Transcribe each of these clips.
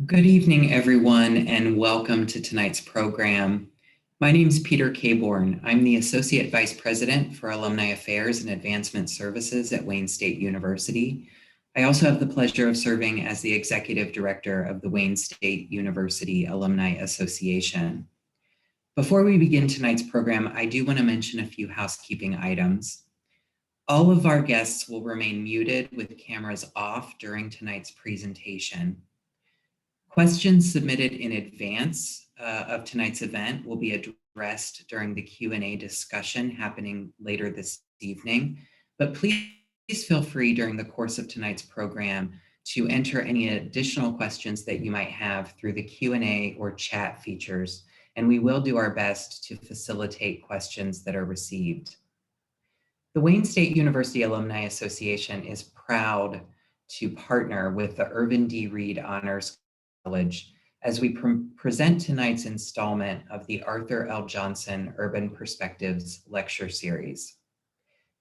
Good evening, everyone, and welcome to tonight's program. My name is Peter Caborn. I'm the Associate Vice President for Alumni Affairs and Advancement Services at Wayne State University. I also have the pleasure of serving as the Executive Director of the Wayne State University Alumni Association. Before we begin tonight's program, I do want to mention a few housekeeping items. All of our guests will remain muted with cameras off during tonight's presentation. Questions submitted in advance of tonight's event will be addressed during the Q&A discussion happening later this evening, but please feel free during the course of tonight's program to enter any additional questions that you might have through the Q&A or chat features, and we will do our best to facilitate questions that are received. The Wayne State University Alumni Association is proud to partner with the Irvin D. Reid Honors College as we present tonight's installment of the Arthur L. Johnson Urban Perspectives Lecture Series.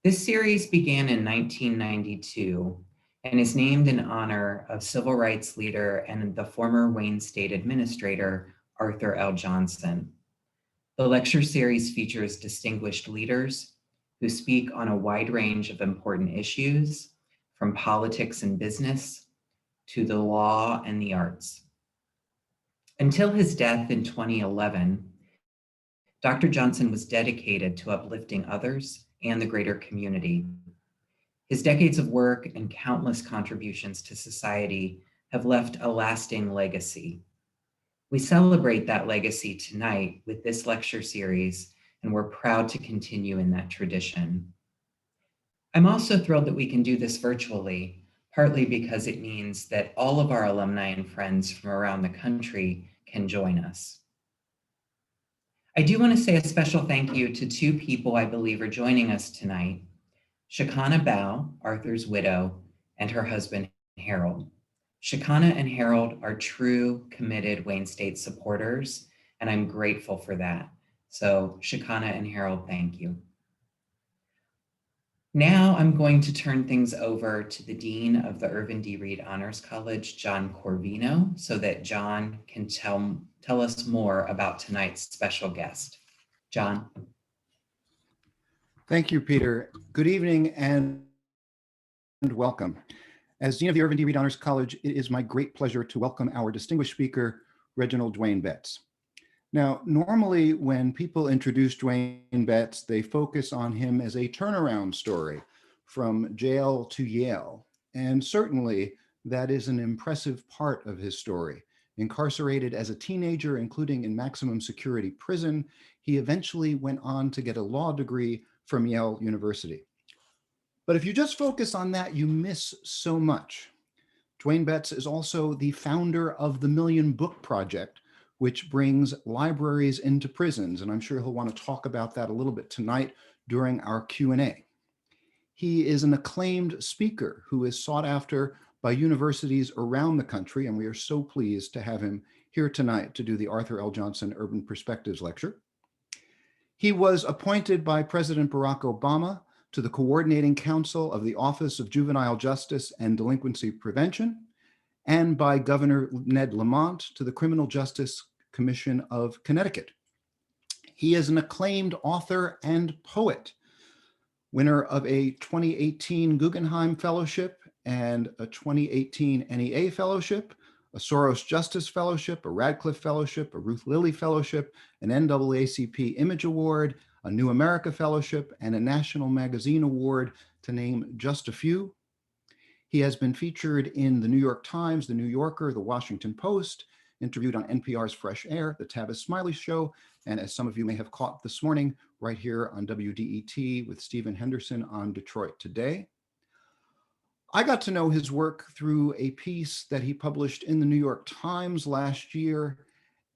This series began in 1992 and is named in honor of civil rights leader and the former Wayne State Administrator, Arthur L. Johnson. The lecture series features distinguished leaders who speak on a wide range of important issues, from politics and business to the law and the arts. Until his death in 2011, Dr. Johnson was dedicated to uplifting others and the greater community. His decades of work and countless contributions to society have left a lasting legacy. We celebrate that legacy tonight with this lecture series, and we're proud to continue in that tradition. I'm also thrilled that we can do this virtually, partly because it means that all of our alumni and friends from around the country can join us. I do want to say a special thank you to two people I believe are joining us tonight, Shakana Bow, Arthur's widow, and her husband, Harold. Shakana and Harold are true, committed Wayne State supporters, and I'm grateful for that. So Shakana and Harold, thank you. Now I'm going to turn things over to the Dean of the Irvin D. Reid Honors College, John Corvino, so that John can tell us more about tonight's special guest. John. Thank you, Peter. Good evening and welcome. As Dean of the Irvin D. Reid Honors College, it is my great pleasure to welcome our distinguished speaker, Reginald Dwayne Betts. Now, normally when people introduce Dwayne Betts, they focus on him as a turnaround story from jail to Yale. And certainly that is an impressive part of his story. Incarcerated as a teenager, including in maximum security prison, he eventually went on to get a law degree from Yale University. But if you just focus on that, you miss so much. Dwayne Betts is also the founder of the Million Book Project, which brings libraries into prisons. And I'm sure he'll want to talk about that a little bit tonight during our Q&A. He is an acclaimed speaker who is sought after by universities around the country. And we are so pleased to have him here tonight to do the Arthur L. Johnson Urban Perspectives Lecture. He was appointed by President Barack Obama to the Coordinating Council of the Office of Juvenile Justice and Delinquency Prevention, and by Governor Ned Lamont to the Criminal Justice Commission of Connecticut. He is an acclaimed author and poet, winner of a 2018 Guggenheim Fellowship and a 2018 NEA Fellowship, a Soros Justice Fellowship, a Radcliffe Fellowship, a Ruth Lilly Fellowship, an NAACP Image Award, a New America Fellowship, and a National Magazine Award, to name just a few. He has been featured in the New York Times, the New Yorker, the Washington Post, interviewed on NPR's Fresh Air, the Tavis Smiley Show, and as some of you may have caught this morning, right here on WDET with Stephen Henderson on Detroit Today. I got to know his work through a piece that he published in the New York Times last year,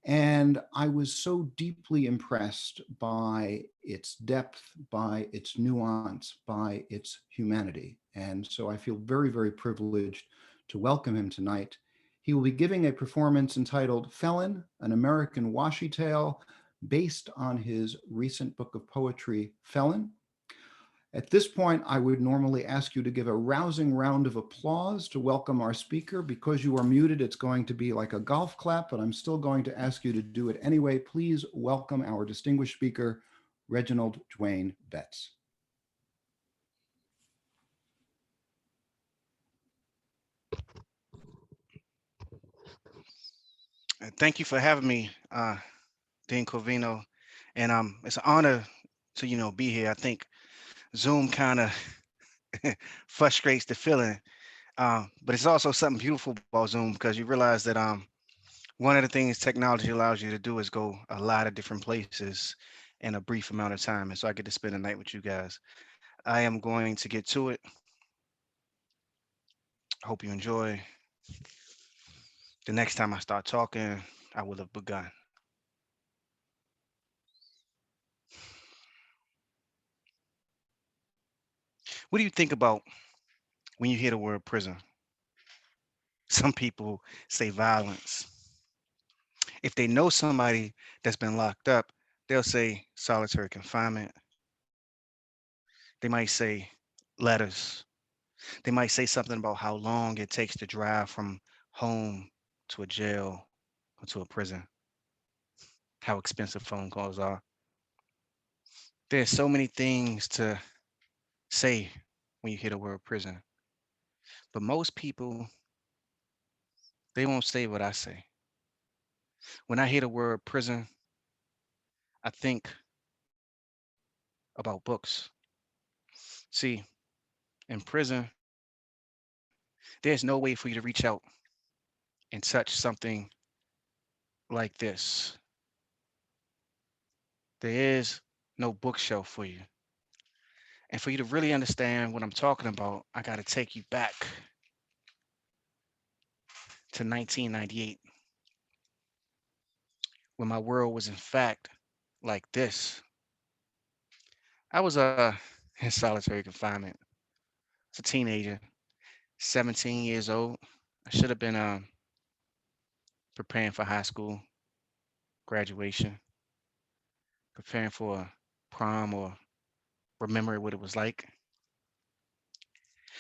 and I was so deeply impressed by its depth, by its nuance, by its humanity. And so I feel very, very privileged to welcome him tonight. He will be giving a performance entitled Felon, an American Washi Tale, based on his recent book of poetry, Felon. At this point, I would normally ask you to give a rousing round of applause to welcome our speaker. Because you are muted, it's going to be like a golf clap, but I'm still going to ask you to do it anyway. Please welcome our distinguished speaker, Reginald Dwayne Betts. Thank you for having me, Dean Covino. And it's an honor to, be here. I think Zoom kind of frustrates the feeling, but it's also something beautiful about Zoom because you realize that one of the things technology allows you to do is go a lot of different places in a brief amount of time. And so I get to spend the night with you guys. I am going to get to it. Hope you enjoy. The next time I start talking, I will have begun. What do you think about when you hear the word prison? Some people say violence. If they know somebody that's been locked up, they'll say solitary confinement. They might say letters. They might say something about how long it takes to drive from home to a jail or to a prison, how expensive phone calls are. There's so many things to say when you hear the word prison, but most people, they won't say what I say. When I hear the word prison, I think about books. See, in prison, there's no way for you to reach out and touch something like this. There is no bookshelf for you. And for you to really understand what I'm talking about, I got to take you back to 1998 when my world was in fact like this. I was in solitary confinement. As a teenager, 17 years old. I should have been preparing for high school graduation, preparing for a prom or remembering what it was like.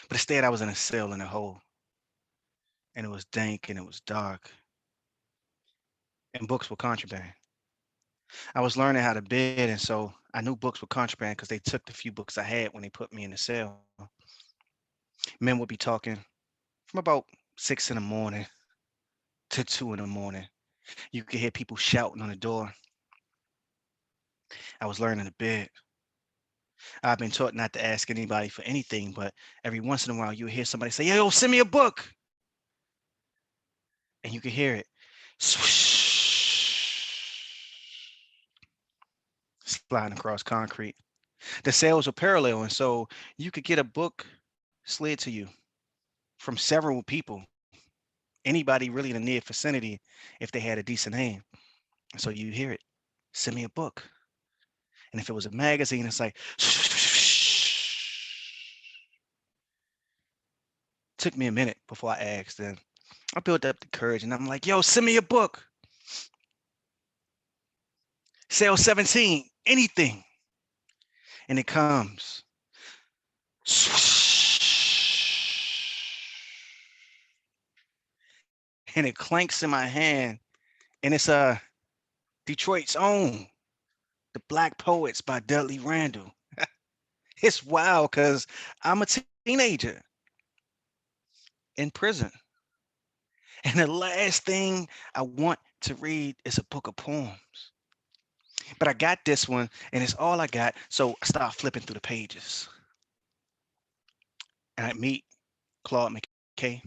But instead, I was in a cell in a hole, and it was dank and it was dark, and books were contraband. I was learning how to bid, and so I knew books were contraband because they took the few books I had when they put me in the cell. Men would be talking from about 6 in the morning to 2 in the morning. You could hear people shouting on the door. I was learning to bid. I've been taught not to ask anybody for anything, but every once in a while you hear somebody say, "Yo, send me a book," and you can hear it swish, sliding across concrete. The cells were parallel, and so you could get a book slid to you from several people, anybody really in the near vicinity, if they had a decent name. And so you hear it, "Send me a book." And if it was a magazine, it's like, took me a minute before I asked. And I built up the courage and I'm like, "Yo, send me a book. Sale 17, anything." And it comes. And it clanks in my hand. And it's Detroit's own, The Black Poets by Dudley Randall. It's wild because I'm a teenager in prison. And the last thing I want to read is a book of poems. But I got this one and it's all I got. So I start flipping through the pages. And I meet Claude McKay.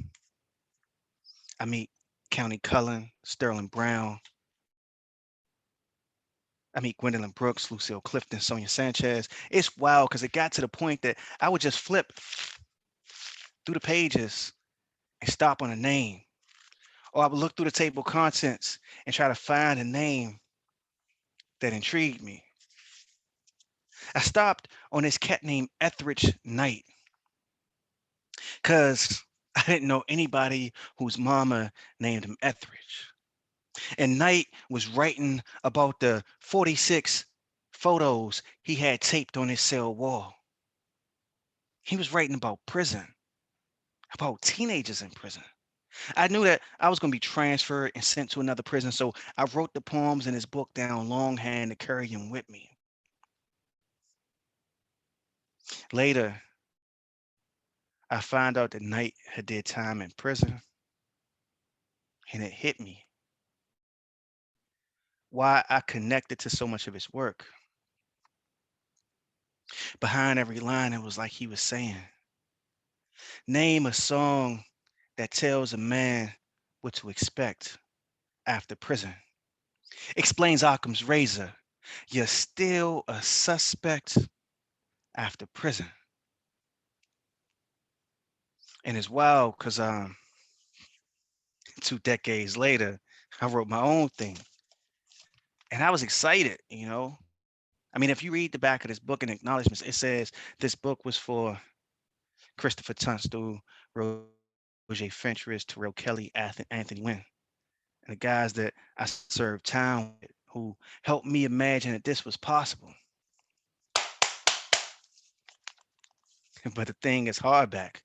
I meet County Cullen, Sterling Brown. I meet Gwendolyn Brooks, Lucille Clifton, Sonia Sanchez. It's wild because it got to the point that I would just flip through the pages and stop on a name. Or I would look through the table of contents and try to find a name that intrigued me. I stopped on this cat named Etheridge Knight because I didn't know anybody whose mama named him Etheridge. And Knight was writing about the 46 photos he had taped on his cell wall. He was writing about prison, about teenagers in prison. I knew that I was going to be transferred and sent to another prison, so I wrote the poems in his book down longhand to carry him with me. Later, I found out that Knight had did time in prison, and it hit me why I connected to so much of his work. Behind every line, it was like he was saying, name a song that tells a man what to expect after prison. Explains Occam's razor. You're still a suspect after prison. And it's wild because 2 decades later, I wrote my own thing. And I was excited, you know. I mean, if you read the back of this book in acknowledgments, it says this book was for Christopher Tunstall, Roger Fentress, Terrell Kelly, Anthony Wynn, and the guys that I served time with who helped me imagine that this was possible. But the thing is hardback.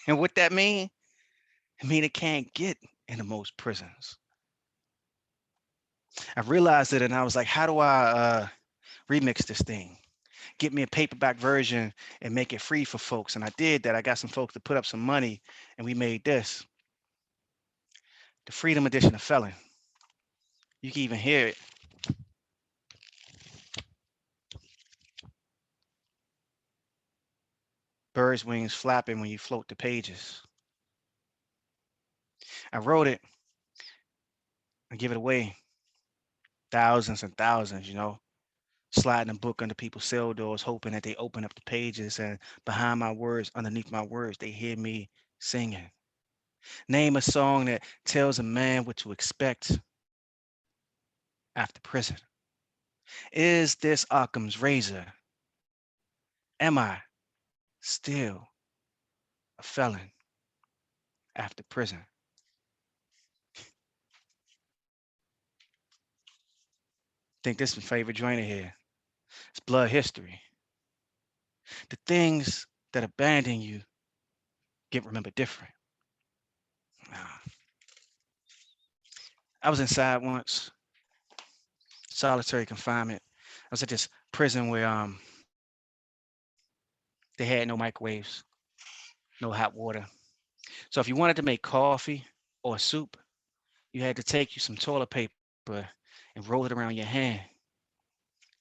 And what that mean? I mean, it can't get into most prisons. I realized it and I was like, how do I remix this thing? Get me a paperback version and make it free for folks. And I did that. I got some folks to put up some money and we made this. The Freedom Edition of Felon. You can even hear it. Birds' wings flapping when you float the pages. I wrote it and give it away. Thousands and thousands, you know, sliding a book under people's cell doors, hoping that they open up the pages and behind my words, underneath my words, they hear me singing. Name a song that tells a man what to expect after prison. Is this Occam's razor? Am I still a felon after prison? Think this is my favorite joint in here. It's blood history. The things that abandon you get remembered different. Ah, I was inside once, solitary confinement. I was at this prison where they had no microwaves, no hot water. So if you wanted to make coffee or soup, you had to take you some toilet paper and roll it around your hand.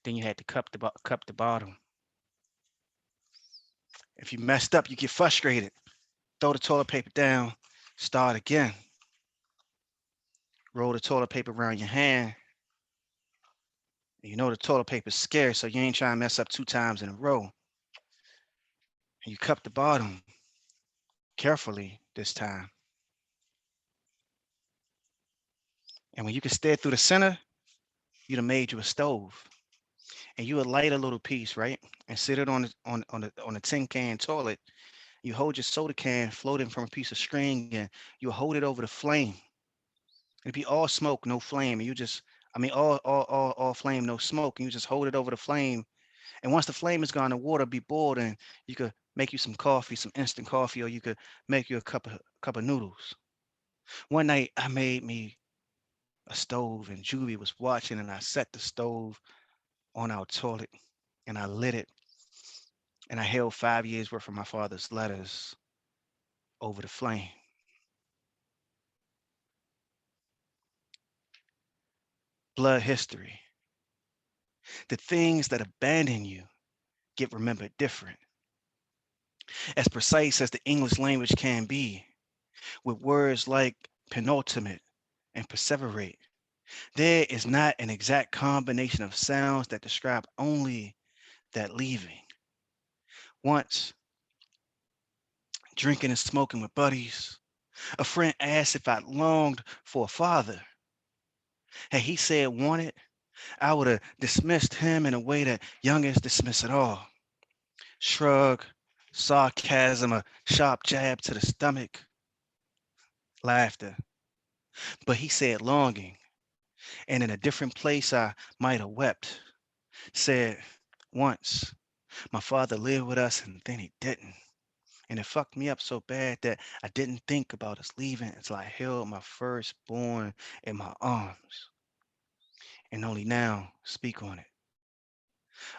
Then you had to cup the bottom. If you messed up, you get frustrated. Throw the toilet paper down, start again. Roll the toilet paper around your hand. You know the toilet paper's scarce, so you ain't trying to mess up 2 times in a row. And you cup the bottom carefully this time. And when you can stare through the center, you'd have made you a stove. And you would light a little piece, right? And sit it on a tin can toilet. You hold your soda can floating from a piece of string and you hold it over the flame. It'd be all smoke, no flame. And you just, I mean, all flame, no smoke. And you just hold it over the flame. And once the flame is gone, the water be boiled and you could make you some coffee, some instant coffee, or you could make you a cup of noodles. One night I made me a stove and Julie was watching and I set the stove on our toilet and I lit it and I held 5 years worth of my father's letters over the flame. Blood history. The things that abandon you get remembered different. As precise as the English language can be, with words like penultimate and perseverate, there is not an exact combination of sounds that describe only that leaving. Once, drinking and smoking with buddies, a friend asked if I longed for a father. Had he said wanted, I would have dismissed him in a way that youngins dismiss it all. Shrug, sarcasm, a sharp jab to the stomach, laughter. But he said longing, and in a different place I might have wept. Said once, my father lived with us and then he didn't. And it fucked me up so bad that I didn't think about us leaving until I held my firstborn in my arms and only now speak on it.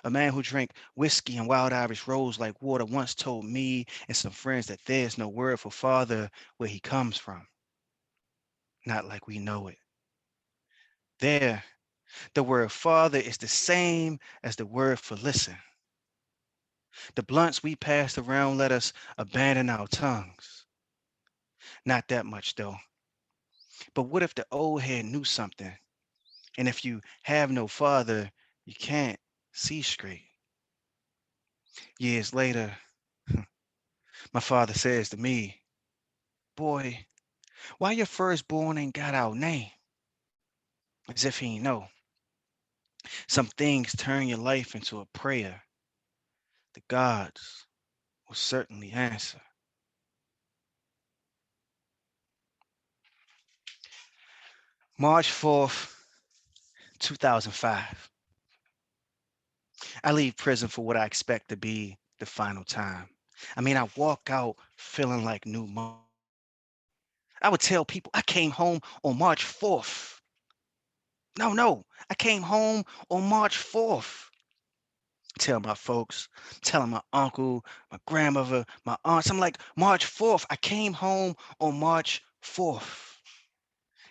A man who drank whiskey and wild Irish rose like water once told me and some friends that there's no word for father where he comes from, not like we know it. There, the word father is the same as the word for listen. The blunts we passed around let us abandon our tongues. Not that much though. But what if the old head knew something? And if you have no father, you can't see straight. Years later, my father says to me, boy, why your firstborn ain't got our name? As if he ain't know. Some things turn your life into a prayer. The gods will certainly answer. March 4th, 2005. I leave prison for what I expect to be the final time. I mean, I walk out feeling like new money. I would tell people I came home on March 4th. No, I came home on March 4th. Tell my folks, telling my uncle, my grandmother, my aunts. I'm like, March 4th. I came home on March 4th.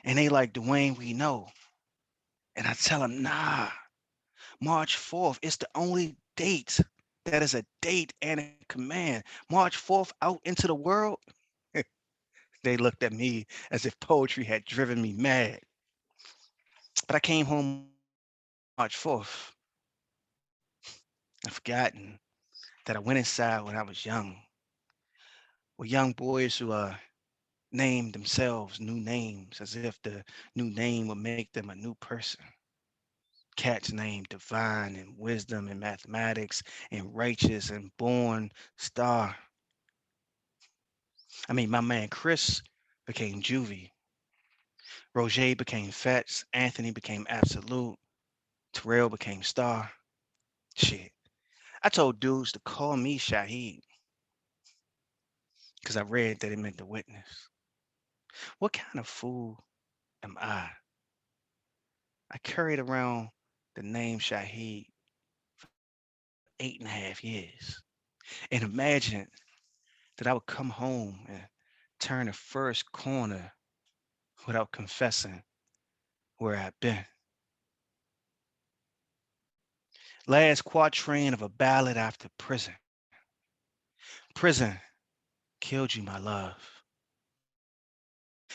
And they like, Dwayne, we know. And I tell them, nah, March 4th. It's the only date that is a date and a command. March 4th out into the world. They looked at me as if poetry had driven me mad. But I came home March 4th. I've forgotten that I went inside when I was young, with young boys who named themselves new names as if the new name would make them a new person. Cats named divine and wisdom and mathematics and righteous and born star. I mean, my man Chris became juvie. Roger became Fats. Anthony became absolute. Terrell became star. Shit. I told dudes to call me Shaheed because I read that it meant the witness. What kind of fool am I? I carried around the name Shaheed 8.5 years and imagined that I would come home and turn the first corner without confessing where I'd been. Last quatrain of a ballad after prison. Prison killed you, my love.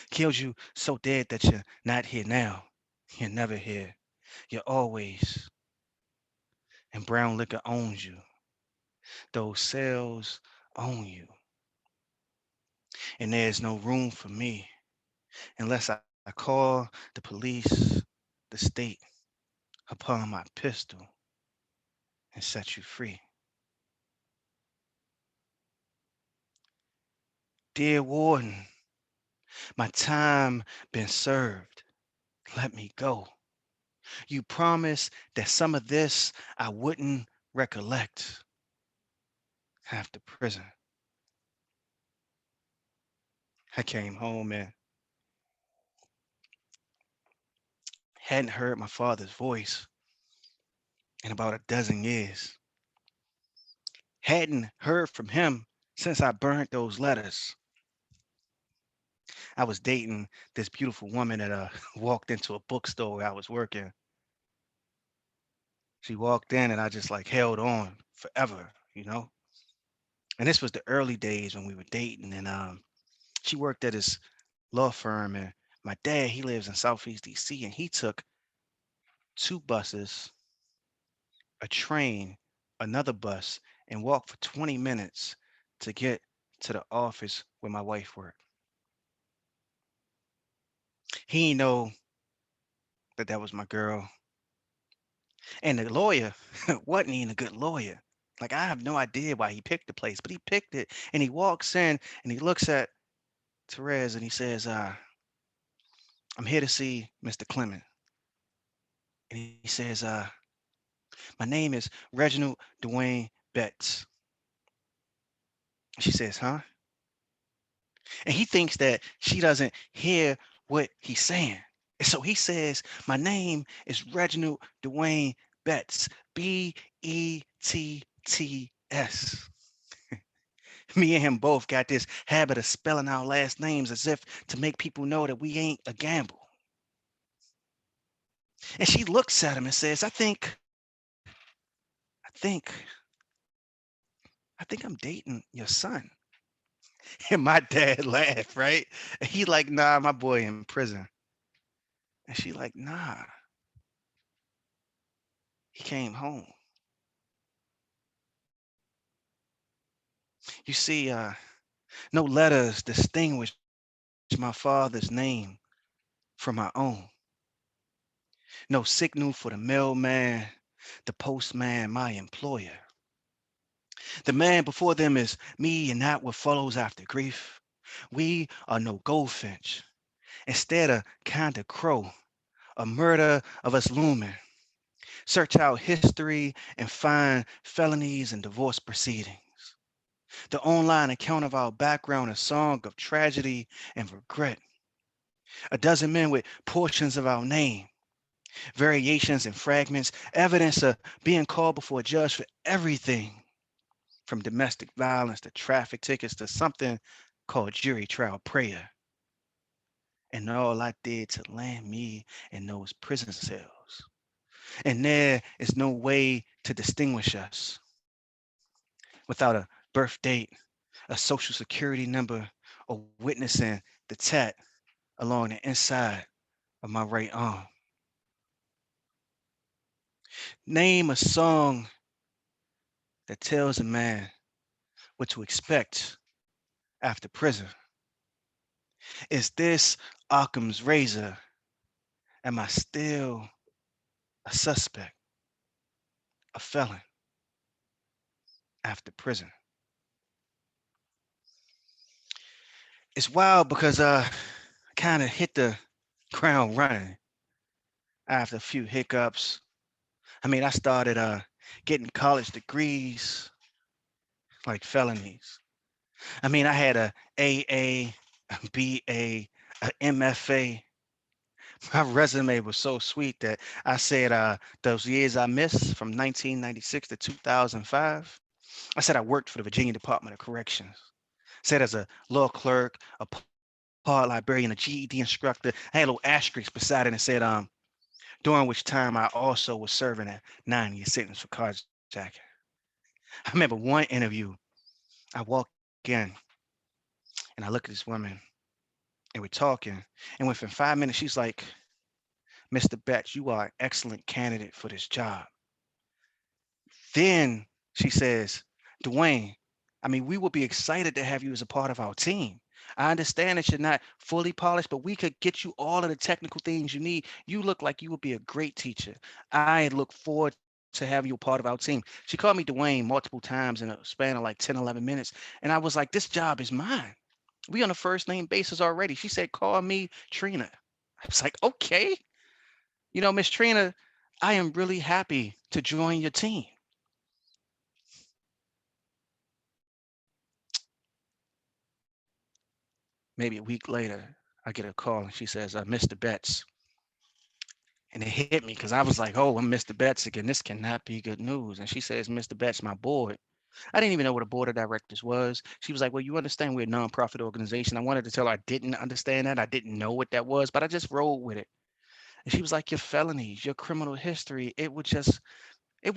Killed you so dead that you're not here now. You're never here. You're always. And brown liquor owns you. Those cells own you. And there's no room for me unless I call the police, the state, upon my pistol and set you free. Dear warden, my time been served. Let me go. You promised that some of this I wouldn't recollect after prison. I came home and hadn't heard my father's voice in about a dozen years. Hadn't heard from him since I burned those letters. I was dating this beautiful woman that walked into a bookstore where I was working. She walked in and I just like held on forever, you know? And this was the early days when we were dating and she worked at this law firm and my dad, he lives in Southeast DC and he took two buses, a train, another bus, and walked for 20 minutes to get to the office where my wife worked. He didn't know that that was my girl. And the lawyer wasn't even a good lawyer. Like I have no idea why he picked the place, but he picked it and he walks in and he looks at Therese and he says, I'm here to see Mr. Clement. And he says, my name is Reginald Dwayne Betts. She says, huh? And he thinks that she doesn't hear what he's saying. And so he says, my name is Reginald Dwayne Betts, Betts. Me and him both got this habit of spelling our last names as if to make people know that we ain't a gamble. And she looks at him and says, I think, I think I'm dating your son. And my dad laughed, right? And he like, nah, my boy in prison. And she like, nah, he came home. You see, no letters distinguish my father's name from my own. No signal for the mailman, the postman, my employer. The man before them is me and not what follows after grief. We are no goldfinch. Instead a kind of crow, a murder of us looming. Search out history and find felonies and divorce proceedings. The online account of our background, a song of tragedy and regret. A dozen men with portions of our name, variations and fragments, evidence of being called before a judge for everything from domestic violence to traffic tickets to something called jury trial prayer. And all I did to land me in those prison cells. And there is no way to distinguish us without a birth date, a social security number, or witnessing the tat along the inside of my right arm. Name a song that tells a man what to expect after prison. Is this Occam's razor? Am I still a suspect, a felon after prison? It's wild because I kind of hit the ground running after a few hiccups. I mean, I started getting college degrees like felonies. I mean, I had a AA, a BA, a MFA. My resume was so sweet that I said those years I missed from 1996 to 2005. I said I worked for the Virginia Department of Corrections. Said as a law clerk, a part librarian, a GED instructor. I had a little asterisk beside it and said, during which time I also was serving a 9-year sentence for carjacking. I remember one interview. I walk in and I look at this woman and we're talking. And within 5 minutes, she's like, Mr. Betts, you are an excellent candidate for this job. Then she says, Dwayne, I mean, we would be excited to have you as a part of our team. I understand that you're not fully polished, but we could get you all of the technical things you need. You look like you would be a great teacher. I look forward to having you a part of our team. She called me Dwayne multiple times in a span of like 10, 11 minutes. And I was like, this job is mine. We on a first name basis already. She said, call me Trina. I was like, okay. You know, Miss Trina, I am really happy to join your team. Maybe a week later, I get a call and she says, Mr. Betts. And it hit me because I was like, oh, I'm Mr. Betts again. This cannot be good news. And she says, Mr. Betts, my board. I didn't even know what a board of directors was. She was like, well, you understand we're a nonprofit organization. I wanted to tell her I didn't understand that. I didn't know what that was, but I just rolled with it. And she was like, your felonies, your criminal history, it would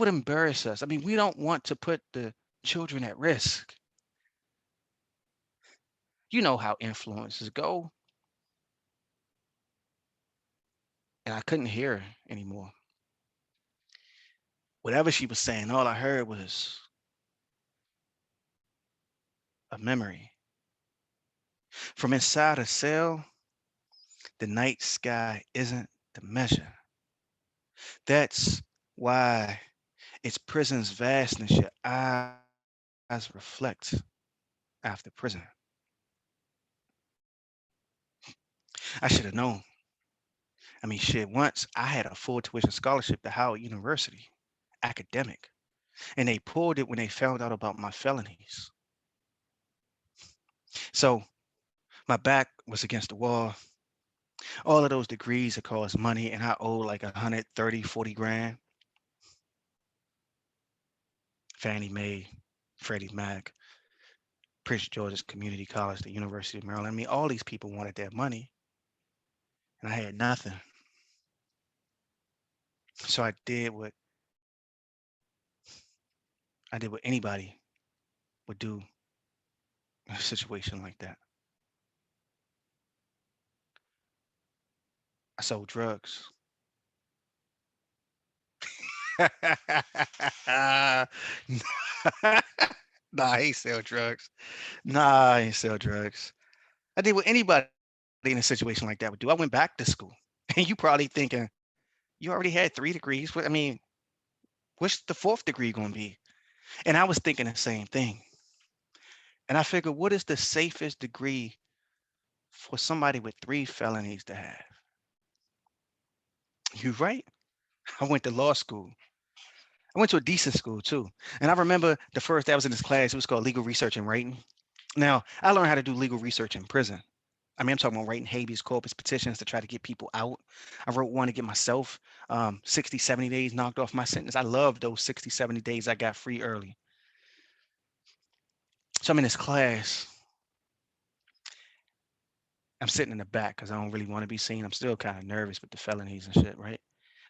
embarrass us. I mean, we don't want to put the children at risk. You know how influences go. And I couldn't hear her anymore. Whatever she was saying, all I heard was a memory. From inside a cell, the night sky isn't the measure. That's why its prison's vastness your eyes reflect after prison. I should have known. I mean, shit, once I had a full tuition scholarship to Howard University, academic, and they pulled it when they found out about my felonies. So my back was against the wall. All of those degrees that cost money, and I owed like 130, 40 grand. Fannie Mae, Freddie Mac, Prince George's Community College, the University of Maryland. I mean, all these people wanted their money, and I had nothing. So I did what anybody would do in a situation like that. I sold drugs. Nah, I ain't sell drugs. Nah, I ain't sell drugs. I did what anybody in a situation like that would do. I went back to school. And you probably thinking, you already had 3 degrees. I mean, what's the fourth degree going to be? And I was thinking the same thing. And I figured, what is the safest degree for somebody with 3 felonies to have? You right? I went to law school. I went to a decent school too. And I remember the first day I was in this class, it was called legal research and writing. Now, I learned how to do legal research in prison. I mean, I'm talking about writing habeas corpus petitions to try to get people out. I wrote one to get myself 60, 70 days knocked off my sentence. I loved those 60, 70 days I got free early. So I'm in this class. I'm sitting in the back because I don't really want to be seen. I'm still kind of nervous with the felonies and shit, right?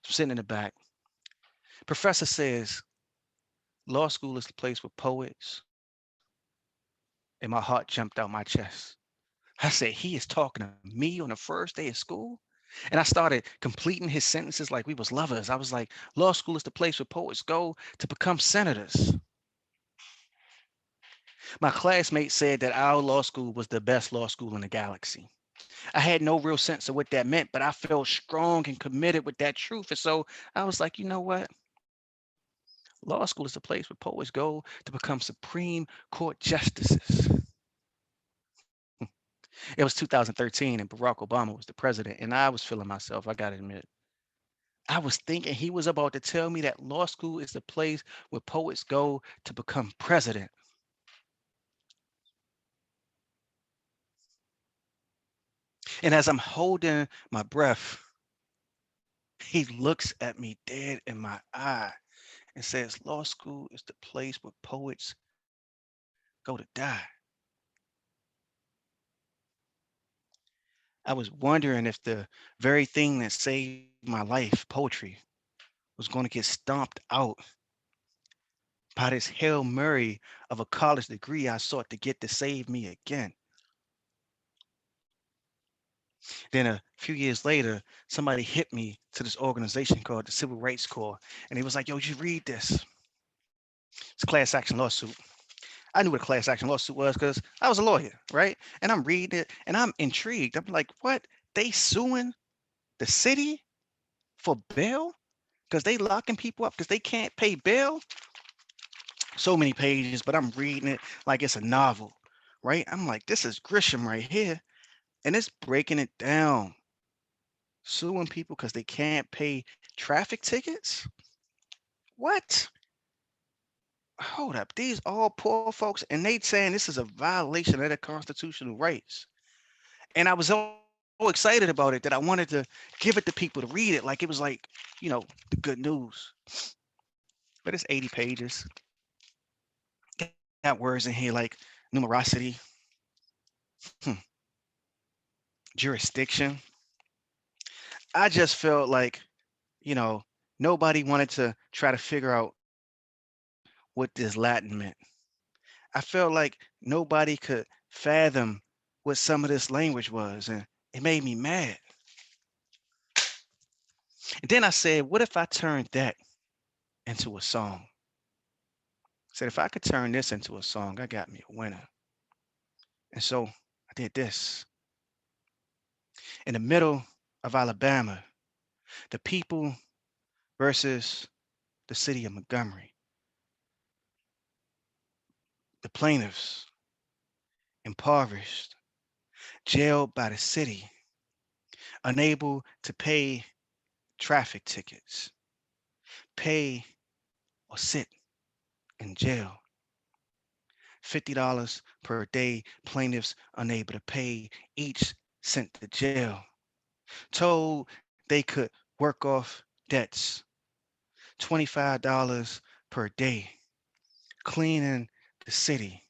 So I'm sitting in the back. Professor says, law school is the place with poets. And my heart jumped out my chest. I said, he is talking to me on the first day of school? And I started completing his sentences like we was lovers. I was like, law school is the place where poets go to become senators. My classmate said that our law school was the best law school in the galaxy. I had no real sense of what that meant, but I felt strong and committed with that truth. And so I was like, you know what? Law school is the place where poets go to become Supreme Court justices. It was 2013 and Barack Obama was the president, and I was feeling myself, I gotta admit. I was thinking he was about to tell me that law school is the place where poets go to become president. And as I'm holding my breath, he looks at me dead in my eye and says, law school is the place where poets go to die. I was wondering if the very thing that saved my life, poetry, was going to get stomped out by this Hail Mary of a college degree I sought to get to save me again. Then a few years later, somebody hit me to this organization called the Civil Rights Corps. And he was like, yo, you read this. It's a class action lawsuit. I knew what a class action lawsuit was because I was a lawyer, right? And I'm reading it and I'm intrigued. I'm like, what? They suing the city for bail? Because they locking people up because they can't pay bail? So many pages, but I'm reading it like it's a novel, right? I'm like, this is Grisham right here. And it's breaking it down. Suing people because they can't pay traffic tickets? What? Hold up. These all poor folks, and they saying this is a violation of their constitutional rights. And I was so excited about it that I wanted to give it to people to read it like it was like, the good news. But it's 80 pages. Got words in here like numerosity, jurisdiction. I just felt like, you know, nobody wanted to try to figure out what this Latin meant. I felt like nobody could fathom what some of this language was, and it made me mad. And then I said, what if I turned that into a song? I said, if I could turn this into a song, I got me a winner. And so I did this. In the middle of Alabama, the people versus the city of Montgomery. The plaintiffs, impoverished, jailed by the city, unable to pay traffic tickets, pay or sit in jail. $50 per day, plaintiffs unable to pay, each sent to jail. Told they could work off debts. $25 per day, cleaning the city,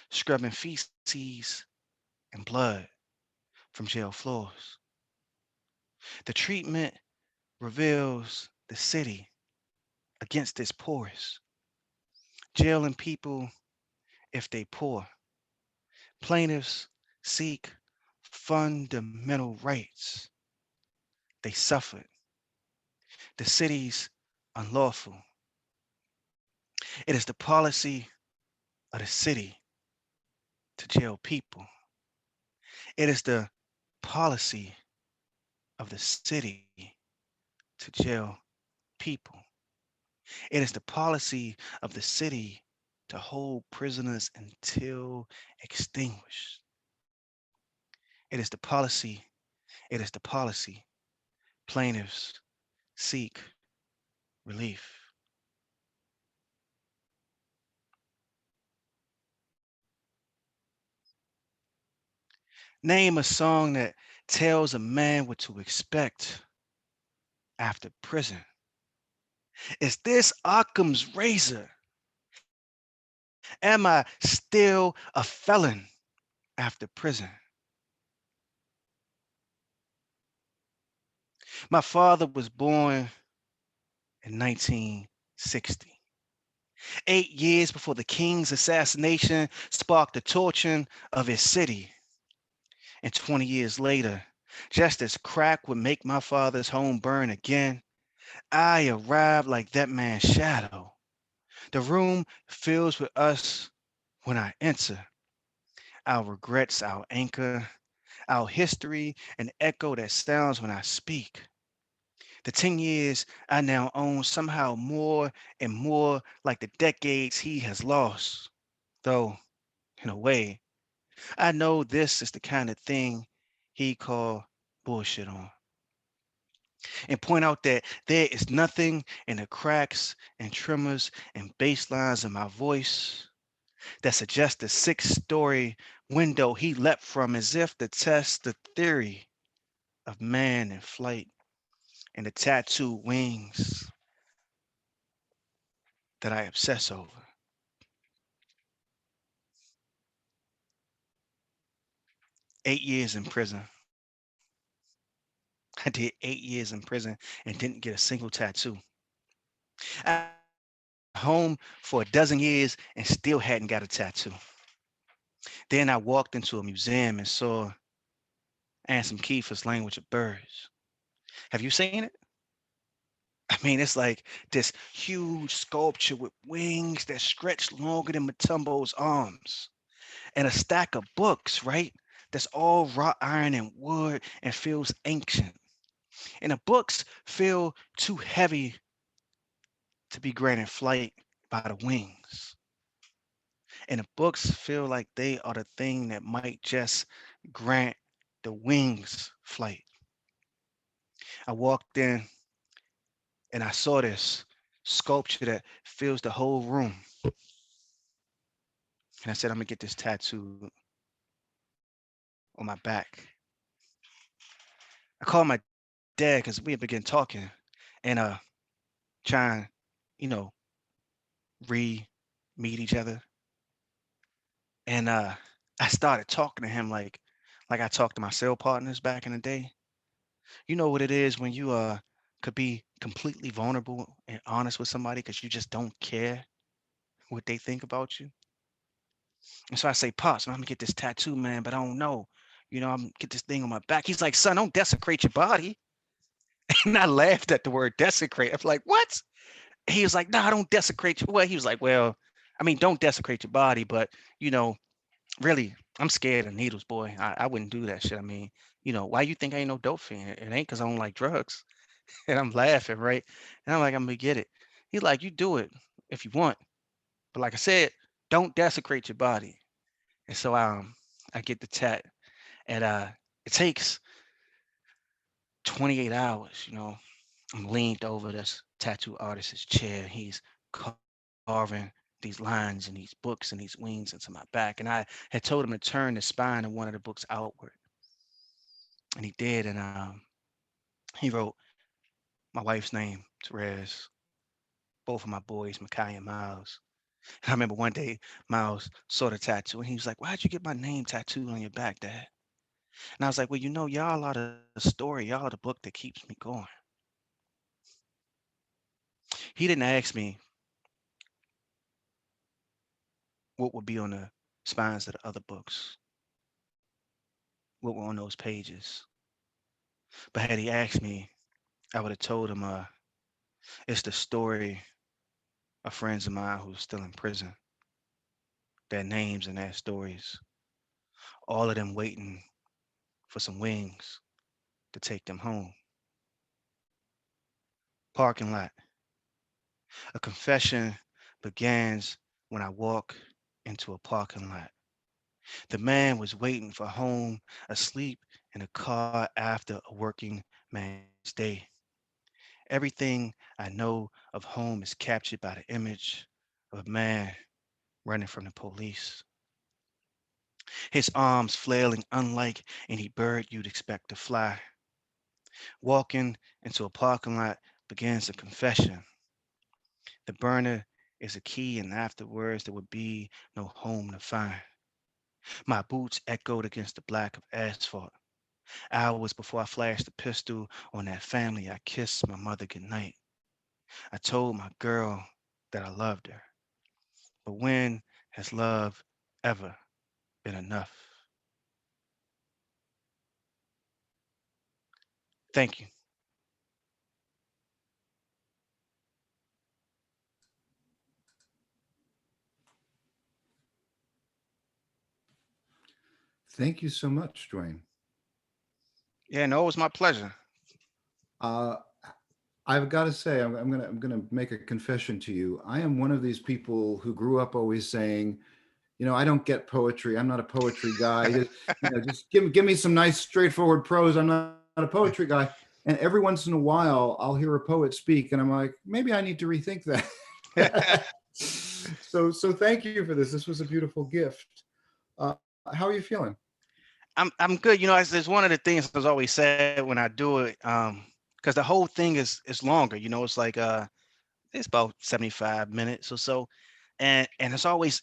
scrubbing feces and blood from jail floors. The treatment reveals the city against its poorest, jailing people if they poor. Plaintiffs seek fundamental rights. They suffered. The city's unlawful. It is the policy of the city to jail people. It is the policy of the city to jail people. It is the policy of the city to hold prisoners until extinguished. It is the policy, it is the policy. Plaintiffs seek relief. Name a song that tells a man what to expect after prison. Is this Occam's razor? Am I still a felon after prison? My father was born in 1960. 8 years before the king's assassination sparked the torching of his city. And 20 years later, just as crack would make my father's home burn again, I arrived like that man's shadow. The room fills with us when I enter. Our regrets, our anchor, our history, an echo that sounds when I speak. The 10 years I now own somehow more and more like the decades he has lost. Though, in a way, I know this is the kind of thing he call bullshit on. And point out that there is nothing in the cracks and tremors and bass lines of my voice that suggests the 6-story window he leapt from as if to test the theory of man in flight and the tattooed wings that I obsess over. 8 years in prison. I did 8 years in prison and didn't get a single tattoo. I home for a dozen years and still hadn't got a tattoo. Then I walked into a museum and saw Anselm Kiefer's Language of Birds. Have you seen it? I mean, it's like this huge sculpture with wings that stretch longer than Matumbo's arms, and a stack of books, right? That's all wrought iron and wood and feels ancient. And the books feel too heavy to be granted flight by the wings. And the books feel like they are the thing that might just grant the wings flight. I walked in and I saw this sculpture that fills the whole room. And I said, I'm gonna get this tattoo on my back. I called my dad because we had begun talking and trying, you know, re-meet each other. And I started talking to him like I talked to my cell partners back in the day. You know what it is when you could be completely vulnerable and honest with somebody because you just don't care what they think about you. And so I say, Pops, I'm gonna get this tattoo, man, but I don't know. I'm gonna get this thing on my back. He's like, son, don't desecrate your body. And I laughed at the word desecrate. I was like, what? He was like, no, I don't desecrate you. Well, he was like, well, I mean, don't desecrate your body, but you know, really, I'm scared of needles, boy. I wouldn't do that shit. I mean, why you think I ain't no dope fiend? It ain't because I don't like drugs. And I'm laughing, right? And I'm like, I'm gonna get it. He's like, you do it if you want. But like I said, don't desecrate your body. And so I get the tat. And it takes 28 hours. I'm leaned over this tattoo artist's chair. He's carving these lines and these books and these wings into my back. And I had told him to turn the spine of one of the books outward. And he did. And he wrote my wife's name, Therese, both of my boys, Makai and Miles. And I remember one day Miles saw the tattoo and he was like, "Why'd you get my name tattooed on your back, Dad?" And I was like, "Well, y'all are the story. Y'all are the book that keeps me going." He didn't ask me what would be on the spines of the other books, what were on those pages. But had he asked me, I would have told him it's the story of friends of mine who's still in prison, their names and their stories, all of them waiting for some wings to take them home. Parking lot. A confession begins when I walk into a parking lot. The man was waiting for home, asleep in a car after a working man's day. Everything I know of home is captured by the image of a man running from the police. His arms flailing unlike any bird you'd expect to fly. Walking into a parking lot begins a confession. The burner is a key, and afterwards there would be no home to find. My boots echoed against the black of asphalt. Hours before I flashed the pistol on that family, I kissed my mother goodnight. I told my girl that I loved her. But when has love ever been enough? Thank you. Thank you so much, Dwayne. Yeah, no, it was my pleasure. Uh, I've got to say, I'm gonna make a confession to you. I am one of these people who grew up always saying, I don't get poetry. I'm not a poetry guy. Just give me some nice straightforward prose. I'm not a poetry guy. And every once in a while, I'll hear a poet speak, and I'm like, maybe I need to rethink that. So thank you for this. This was a beautiful gift. Uh, how are you feeling? I'm good. It's one of the things I always said when I do it, because the whole thing is longer. It's like it's about 75 minutes or so, and it's always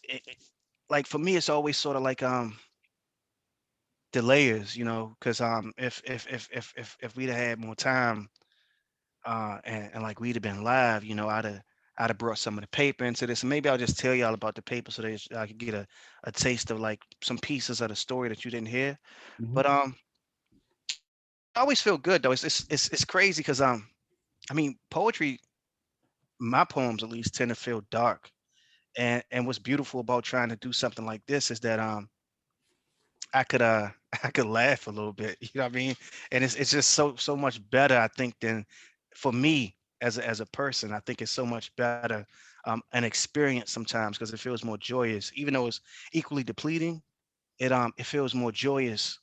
like for me, it's always sort of like the layers, because if we'd have had more time, and like we'd have been live, I'd have brought some of the paper into this, and maybe I'll just tell y'all about the paper so that I could get a taste of like some pieces of the story that you didn't hear. Mhm. But I always feel good though. It's crazy because I mean poetry, my poems at least tend to feel dark. And what's beautiful about trying to do something like this is that I could I could laugh a little bit, you know what I mean? And it's just so much better, I think, than for me as a person. I think it's so much better an experience sometimes because it feels more joyous, even though it's equally depleting. It feels more joyous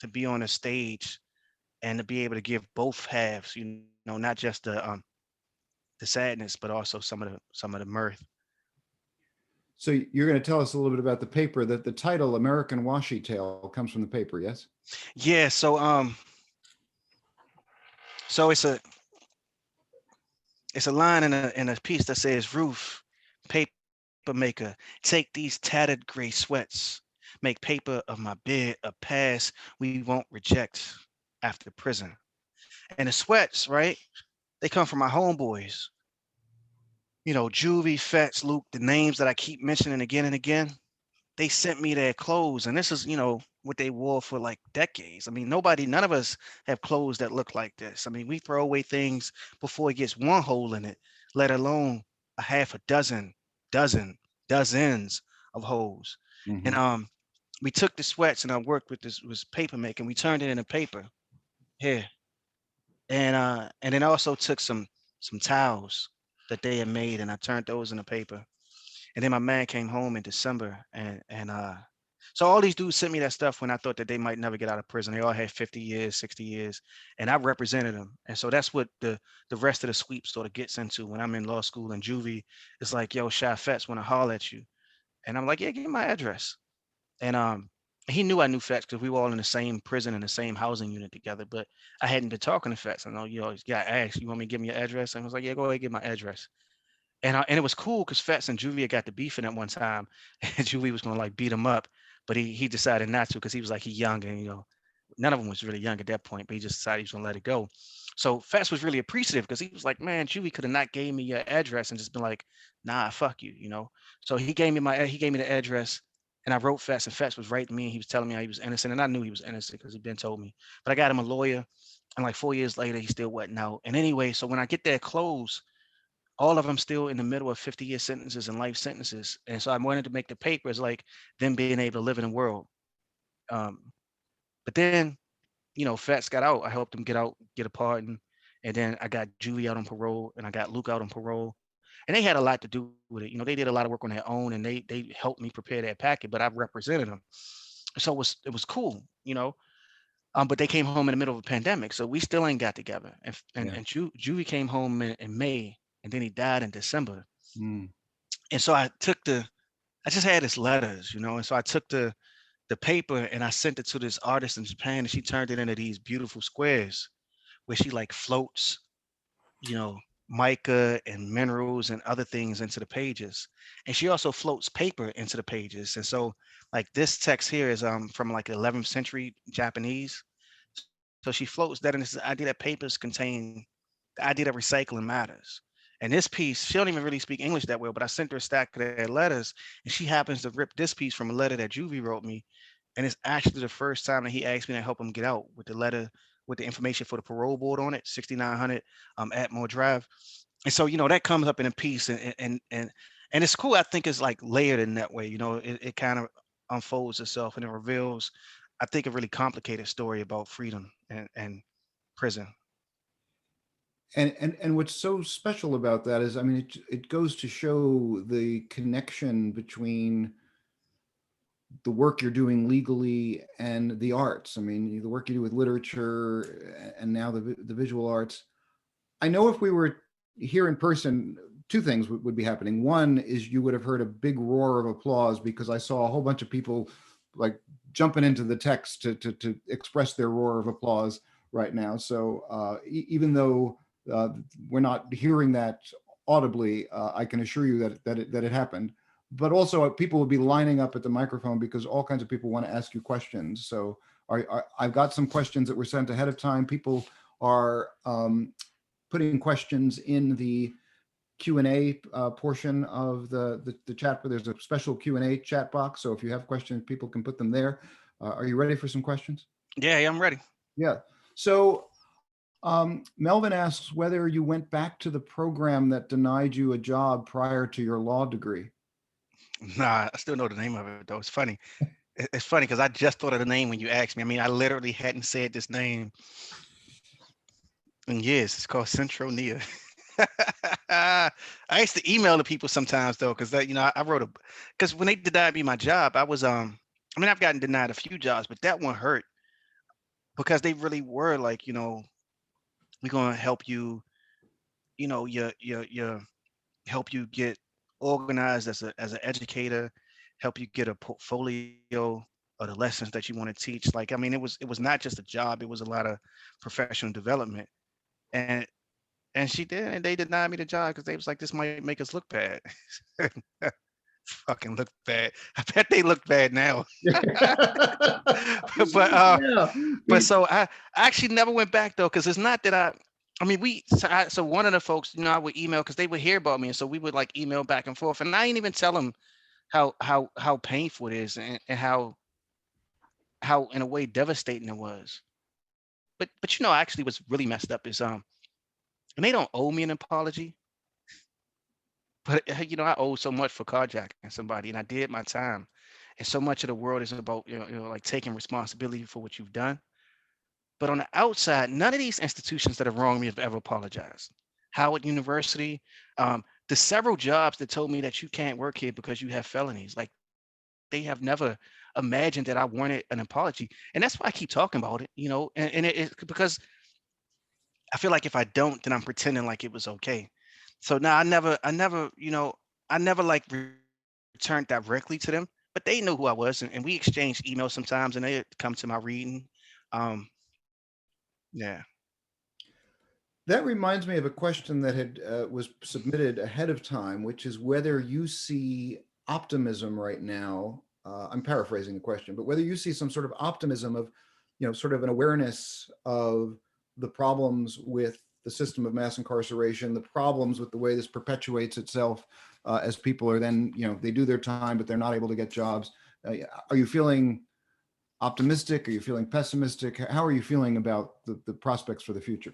to be on a stage and to be able to give both halves, not just the sadness, but also some of the mirth. So you're going to tell us a little bit about the paper. That the title American Washi Tale comes from the paper, yes? Yeah, so it's a line in a piece that says, "Roof, paper maker, take these tattered gray sweats, make paper of my bed a past we won't reject after prison." And the sweats, right? They come from my homeboys. Juvie, Fats, Luke, the names that I keep mentioning again and again. They sent me their clothes, and this is, what they wore for like decades. I mean, none of us have clothes that look like this. I mean, we throw away things before it gets one hole in it, let alone a half a dozens of holes. And Mhm. we took the sweats, and I worked with this was paper making. We turned it into paper here, and then I also took some towels that they had made, and I turned those into paper. And then my man came home in December, and So all these dudes sent me that stuff when I thought that they might never get out of prison. They all had 50 years, 60 years, and I represented them. And so that's what the rest of the sweep sort of gets into when I'm in law school and juvie. It's like, yo, Shy Fets want to holler at you. And I'm like, yeah, give me my address. And he knew I knew Fets because we were all in the same prison in the same housing unit together. But I hadn't been talking to Fets. I know you always got asked, you want me to give me your address? And I was like, yeah, go ahead, give my address. And it was cool because Fats and Juvie got to beefing at one time, and Juvie was gonna like beat him up, but he decided not to because he was like he young and none of them was really young at that point, but he just decided he was gonna let it go. So Fats was really appreciative because he was like, man, Juvie could have not gave me your address and just been like, nah, fuck you. So he gave me the address, and I wrote Fats, and Fats was writing me, and he was telling me how he was innocent, and I knew he was innocent because he'd been told me. But I got him a lawyer, and like 4 years later, he still wasn't out. And anyway, so when I get that close, all of them still in the middle of 50-year sentences and life sentences. And so I wanted to make the papers like them being able to live in the world. Um, but then, Fats got out. I helped him get out, get a pardon. And then I got Juvie out on parole and I got Luke out on parole. And they had a lot to do with it. They did a lot of work on their own and they helped me prepare that packet, but I represented them. So it was cool. But they came home in the middle of a pandemic, so we still ain't got together. And Juvie came home in May, and then he died in December. Mm. And so I just had his letters, and so I took the paper and I sent it to this artist in Japan, and she turned it into these beautiful squares where she like floats, mica and minerals and other things into the pages. And she also floats paper into the pages. And so like this text here is from like 11th century Japanese. So she floats that in this idea that papers contain the idea that recycling matters. And this piece, she don't even really speak English that well, but I sent her a stack of their letters, and she happens to rip this piece from a letter that Juvie wrote me. And it's actually the first time that he asked me to help him get out with the letter with the information for the parole board on it, 6900 Atmore Drive. And so, that comes up in a piece and it's cool. I think it's like layered in that way, it kind of unfolds itself and it reveals, I think, a really complicated story about freedom and prison. And what's so special about that is, I mean, it goes to show the connection between the work you're doing legally and the arts. I mean, the work you do with literature and now the visual arts. I know if we were here in person, two things would be happening. One is you would have heard a big roar of applause because I saw a whole bunch of people like jumping into the text to express their roar of applause right now. So even though we're not hearing that audibly, I can assure you that it happened. But also people will be lining up at the microphone because all kinds of people want to ask you questions. So I've got some questions that were sent ahead of time. People are putting questions in the Q&A portion of the chat, where there's a special Q&A chat box. So if you have questions, people can put them there. Are you ready for some questions? Yeah, I'm ready. Yeah. So Melvin asks whether you went back to the program that denied you a job prior to your law degree. Nah, I still know the name of it though. It's funny. It's funny because I just thought of the name when you asked me. I mean, I literally hadn't said this name in years. It's called Centronia. I used to email the people sometimes though, because I wrote because when they denied me my job, I was I mean, I've gotten denied a few jobs, but that one hurt because they really were like, we're gonna help you, your help you get organized as an educator, help you get a portfolio of the lessons that you want to teach. Like, I mean, it was not just a job, it was a lot of professional development. And she did, and they denied me the job because they was like, this might make us look bad. Fucking look bad. I bet they look bad now. but Yeah. but so I actually never went back though, because it's not that I mean, so one of the folks, I would email because they would hear about me, and so we would like email back and forth, and I didn't even tell them how painful it is and how in a way devastating it was. But actually what's really messed up is and they don't owe me an apology, but I owe so much for carjacking somebody, and I did my time, and so much of the world is about like taking responsibility for what you've done. But on the outside, none of these institutions that have wronged me have ever apologized. Howard University, the several jobs that told me that you can't work here because you have felonies, like they have never imagine that I wanted an apology. And that's why I keep talking about it, and it's because I feel like if I don't, then I'm pretending like it was okay. So now I never like returned directly to them, but they know who I was, and we exchanged emails sometimes, and they come to my reading. Um, yeah. That reminds me of a question that had was submitted ahead of time, which is whether you see optimism right now. I'm paraphrasing the question, but whether you see some sort of optimism of, sort of an awareness of the problems with the system of mass incarceration, the problems with the way this perpetuates itself as people are then, they do their time, but they're not able to get jobs. Are you feeling optimistic? Are you feeling pessimistic? How are you feeling about the prospects for the future?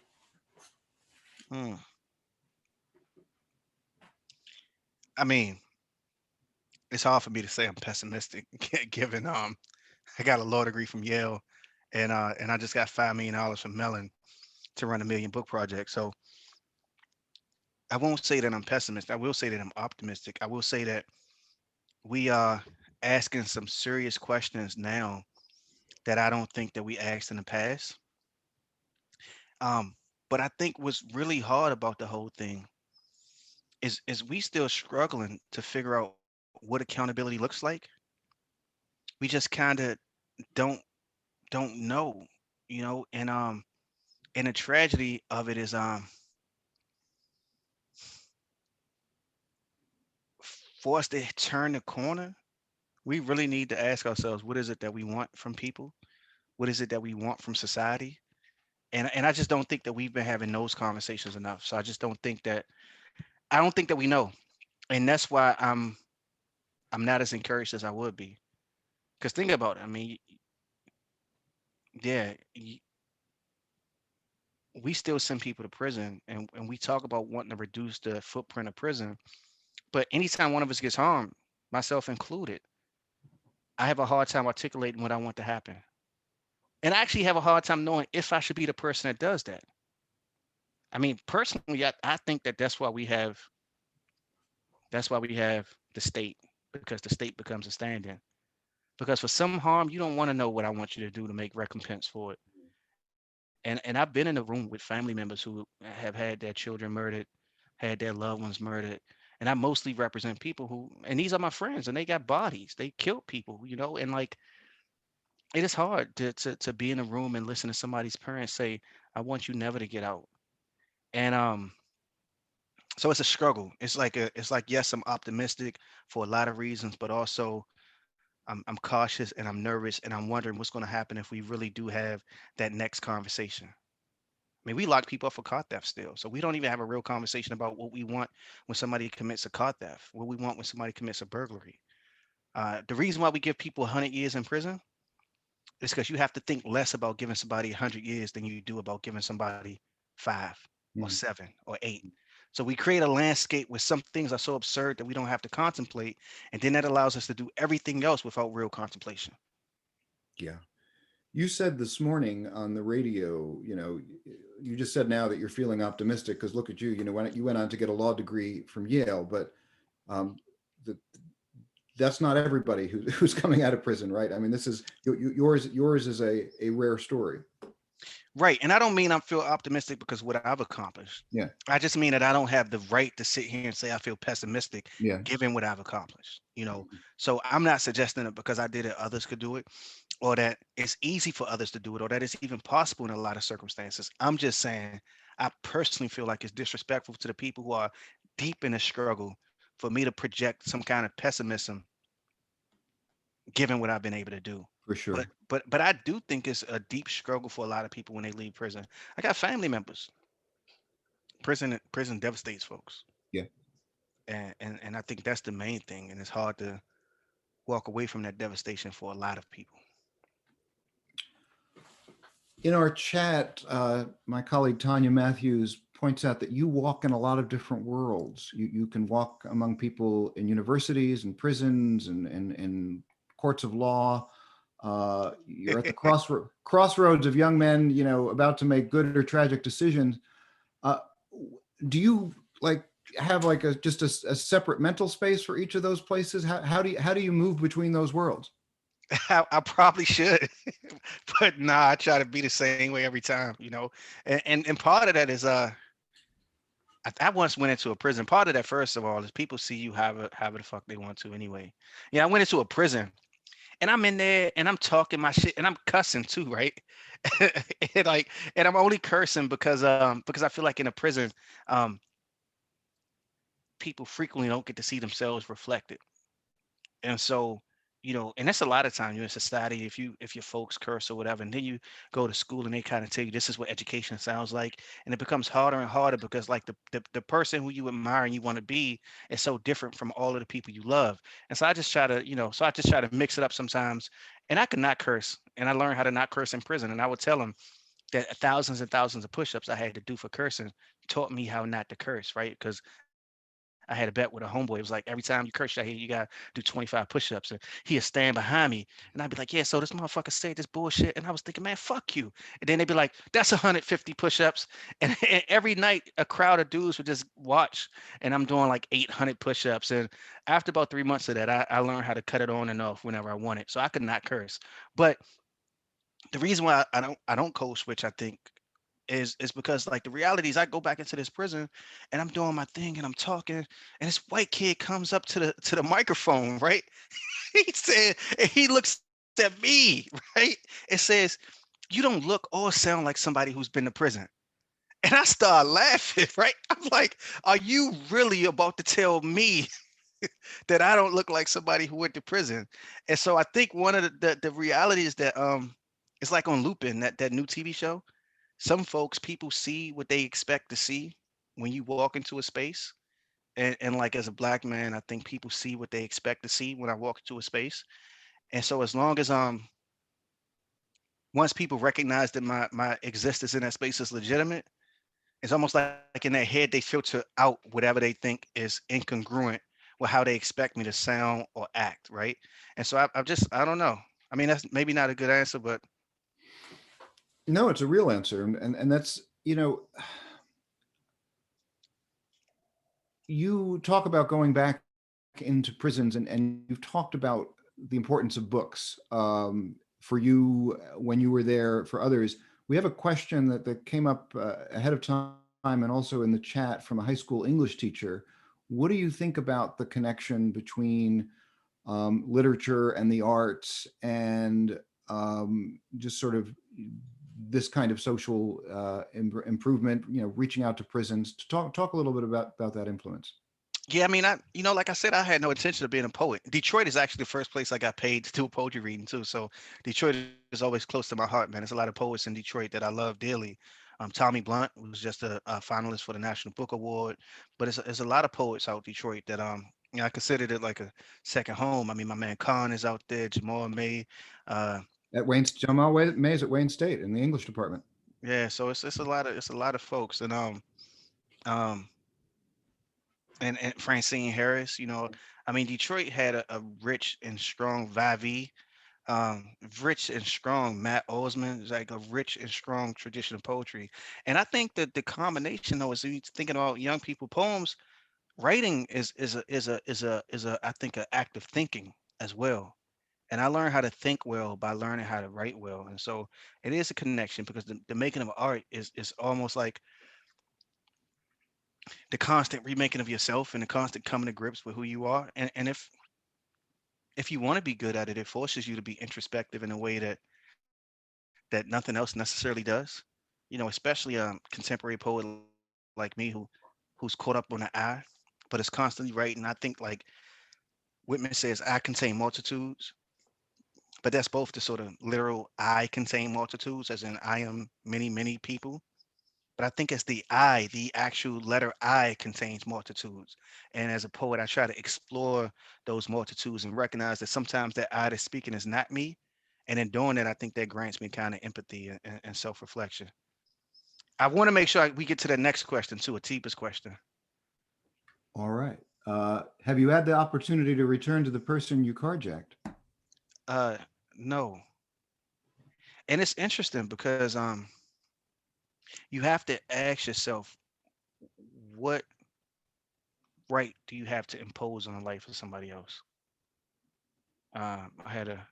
Hmm. I mean, it's hard for me to say I'm pessimistic, given I got a law degree from Yale, and I just got $5 million from Mellon to run a million book project. So I won't say that I'm pessimistic. I will say that I'm optimistic. I will say that we are asking some serious questions now that I don't think that we asked in the past. Um, but I think what's really hard about the whole thing is we still struggling to figure out what accountability looks like. We just kind of don't don't know, and the tragedy of it is for us to turn the corner, we really need to ask ourselves, what is it that we want from people? What is it that we want from society? And I just don't think that we've been having those conversations enough. So I don't think that we know. And that's why I'm not as encouraged as I would be. Because think about it. I mean, yeah, we still send people to prison, and we talk about wanting to reduce the footprint of prison. But anytime one of us gets harmed, myself included, I have a hard time articulating what I want to happen. And I actually have a hard time knowing if I should be the person that does that. I mean, personally, I think that that's why we have the state, because the state becomes a stand-in. Because for some harm, you don't want to know what I want you to do to make recompense for it. And I've been in the room with family members who have had their children murdered, had their loved ones murdered. And I mostly represent people who, and these are my friends, and they got bodies. They killed people, and like it is hard to be in a room and listen to somebody's parents say, I want you never to get out. And so it's a struggle. It's like, yes, I'm optimistic for a lot of reasons, but also I'm cautious and I'm nervous and I'm wondering what's going to happen if we really do have that next conversation. I mean, we lock people up for car theft still. So we don't even have a real conversation about what we want when somebody commits a car theft, what we want when somebody commits a burglary. The reason why we give people 100 years in prison is because you have to think less about giving somebody 100 years than you do about giving somebody 5 or Mhm. 7 or 8. So we create a landscape where some things are so absurd that we don't have to contemplate. And then that allows us to do everything else without real contemplation. Yeah. You said this morning on the radio, you just said now that you're feeling optimistic because look at you, when you went on to get a law degree from Yale, but um, the, that's not everybody who's coming out of prison, right? I mean, this is yours is a rare story. Right. And I don't mean I feel optimistic because what I've accomplished. Yeah. I just mean that I don't have the right to sit here and say I feel pessimistic Yeah. given what I've accomplished. So I'm not suggesting that because I did it, others could do it, or that it's easy for others to do it, or that it's even possible in a lot of circumstances. I'm just saying I personally feel like it's disrespectful to the people who are deep in the struggle for me to project some kind of pessimism given what I've been able to do. For But sure. but I do think it's a deep struggle for a lot of people when they leave prison. I got family members. Prison devastates folks. Yeah. And I think that's the main thing. And it's hard to walk away from that devastation for a lot of people. In our chat, my colleague Tanya Matthews points out that you walk in a lot of different worlds. You can walk among people in universities and prisons and courts of law. You're at the crossroads of young men, about to make good or tragic decisions. Uh, do you like have like just a separate mental space for each of those places? How do you move between those worlds? I probably should, but nah, I try to be the same way every time, and part of that is I once went into a prison. Part of that, first of all, is people see you however the fuck they want to anyway. Yeah, I went into a prison and I'm in there and I'm talking my shit and I'm cussing too, right? and like and I'm only cursing because I feel like in a prison, um, people frequently don't get to see themselves reflected. And so, and that's a lot of time you're in society. If your folks curse or whatever, and then you go to school and they kind of tell you this is what education sounds like, and it becomes harder and harder because like the person who you admire and you want to be is so different from all of the people you love. And so I just try to, so I just try to mix it up sometimes. And I could not curse, and I learned how to not curse in prison. And I would tell them that thousands and thousands of push-ups I had to do for cursing taught me how not to curse, right? Because I had a bet with a homeboy. It was like every time you curse, I hear you gotta do 25 push-ups, and he'd stand behind me, and I'd be like, "Yeah, so this motherfucker said this bullshit," and I was thinking, "Man, fuck you." And then they'd be like, "That's 150 push-ups," and every night a crowd of dudes would just watch, and I'm doing like 800 push-ups. And after about 3 months of that, I learned how to cut it on and off whenever I wanted, so I could not curse. But the reason why I don't code switch, I think, is because like the reality is I go back into this prison and I'm doing my thing and I'm talking, and this white kid comes up to the microphone, right? He said, and he looks at me, right? It says, "You don't look or sound like somebody who's been to prison." And I start laughing, right? I'm like, "Are you really about to tell me that I don't look like somebody who went to prison?" And so I think one of the reality is that it's like on Lupin, that new TV show. Some folks, people see what they expect to see when you walk into a space. And like as a black man, I think people see what they expect to see when I walk into a space. And so as long as once people recognize that my existence in that space is legitimate, it's almost like in their head they filter out whatever they think is incongruent with how they expect me to sound or act, right? And so I don't know. I mean, that's maybe not a good answer, but No, it's a real answer. And that's, you talk about going back into prisons, and you've talked about the importance of books for you when you were there, for others. We have a question that came up ahead of time and also in the chat from a high school English teacher. What do you think about the connection between literature and the arts, and just sort of this kind of social improvement, reaching out to prisons? To talk a little bit about that influence. yeah, I mean, like I said, I had no intention of being a poet. Detroit is actually the first place I got paid to do a poetry reading too. So Detroit is always close to my heart, man. There's a lot of poets in Detroit that I love dearly. Tommy Blunt was just a finalist for the National Book Award, but it's a lot of poets out Detroit that I considered it like a second home. I mean, my man Khan is out there, Jamal May, uh, At Jamal Mays at Wayne State in the English department. yeah. So it's a lot of folks, um, and Francine Harris. I mean, Detroit had a rich and strong Vivi, rich and strong Matt Osman, is like a rich and strong tradition of poetry. And I think that the combination though is, when you're thinking about young people poems, writing is I think a act of thinking as well. And I learned how to think well by learning how to write well. And so it is a connection, because the making of art is almost like the constant remaking of yourself and the constant coming to grips with who you are. And if you want to be good at it, it forces you to be introspective in a way that nothing else necessarily does. Especially a contemporary poet like me who's caught up on the I, but is constantly writing. I think like Whitman says, I contain multitudes, but that's both the sort of literal I contain multitudes, as in I am many, many people. But I think it's the I, the actual letter I contains multitudes. And as a poet, I try to explore those multitudes and recognize that sometimes that I that's speaking is not me. And in doing that, I think that grants me kind of empathy and self-reflection. I want to make sure we get to the next question too, Atiba's question. All right. Have you had the opportunity to return to the person you carjacked? Uh, no. And it's interesting because you have to ask yourself, what right do you have to impose on the life of somebody else? I had a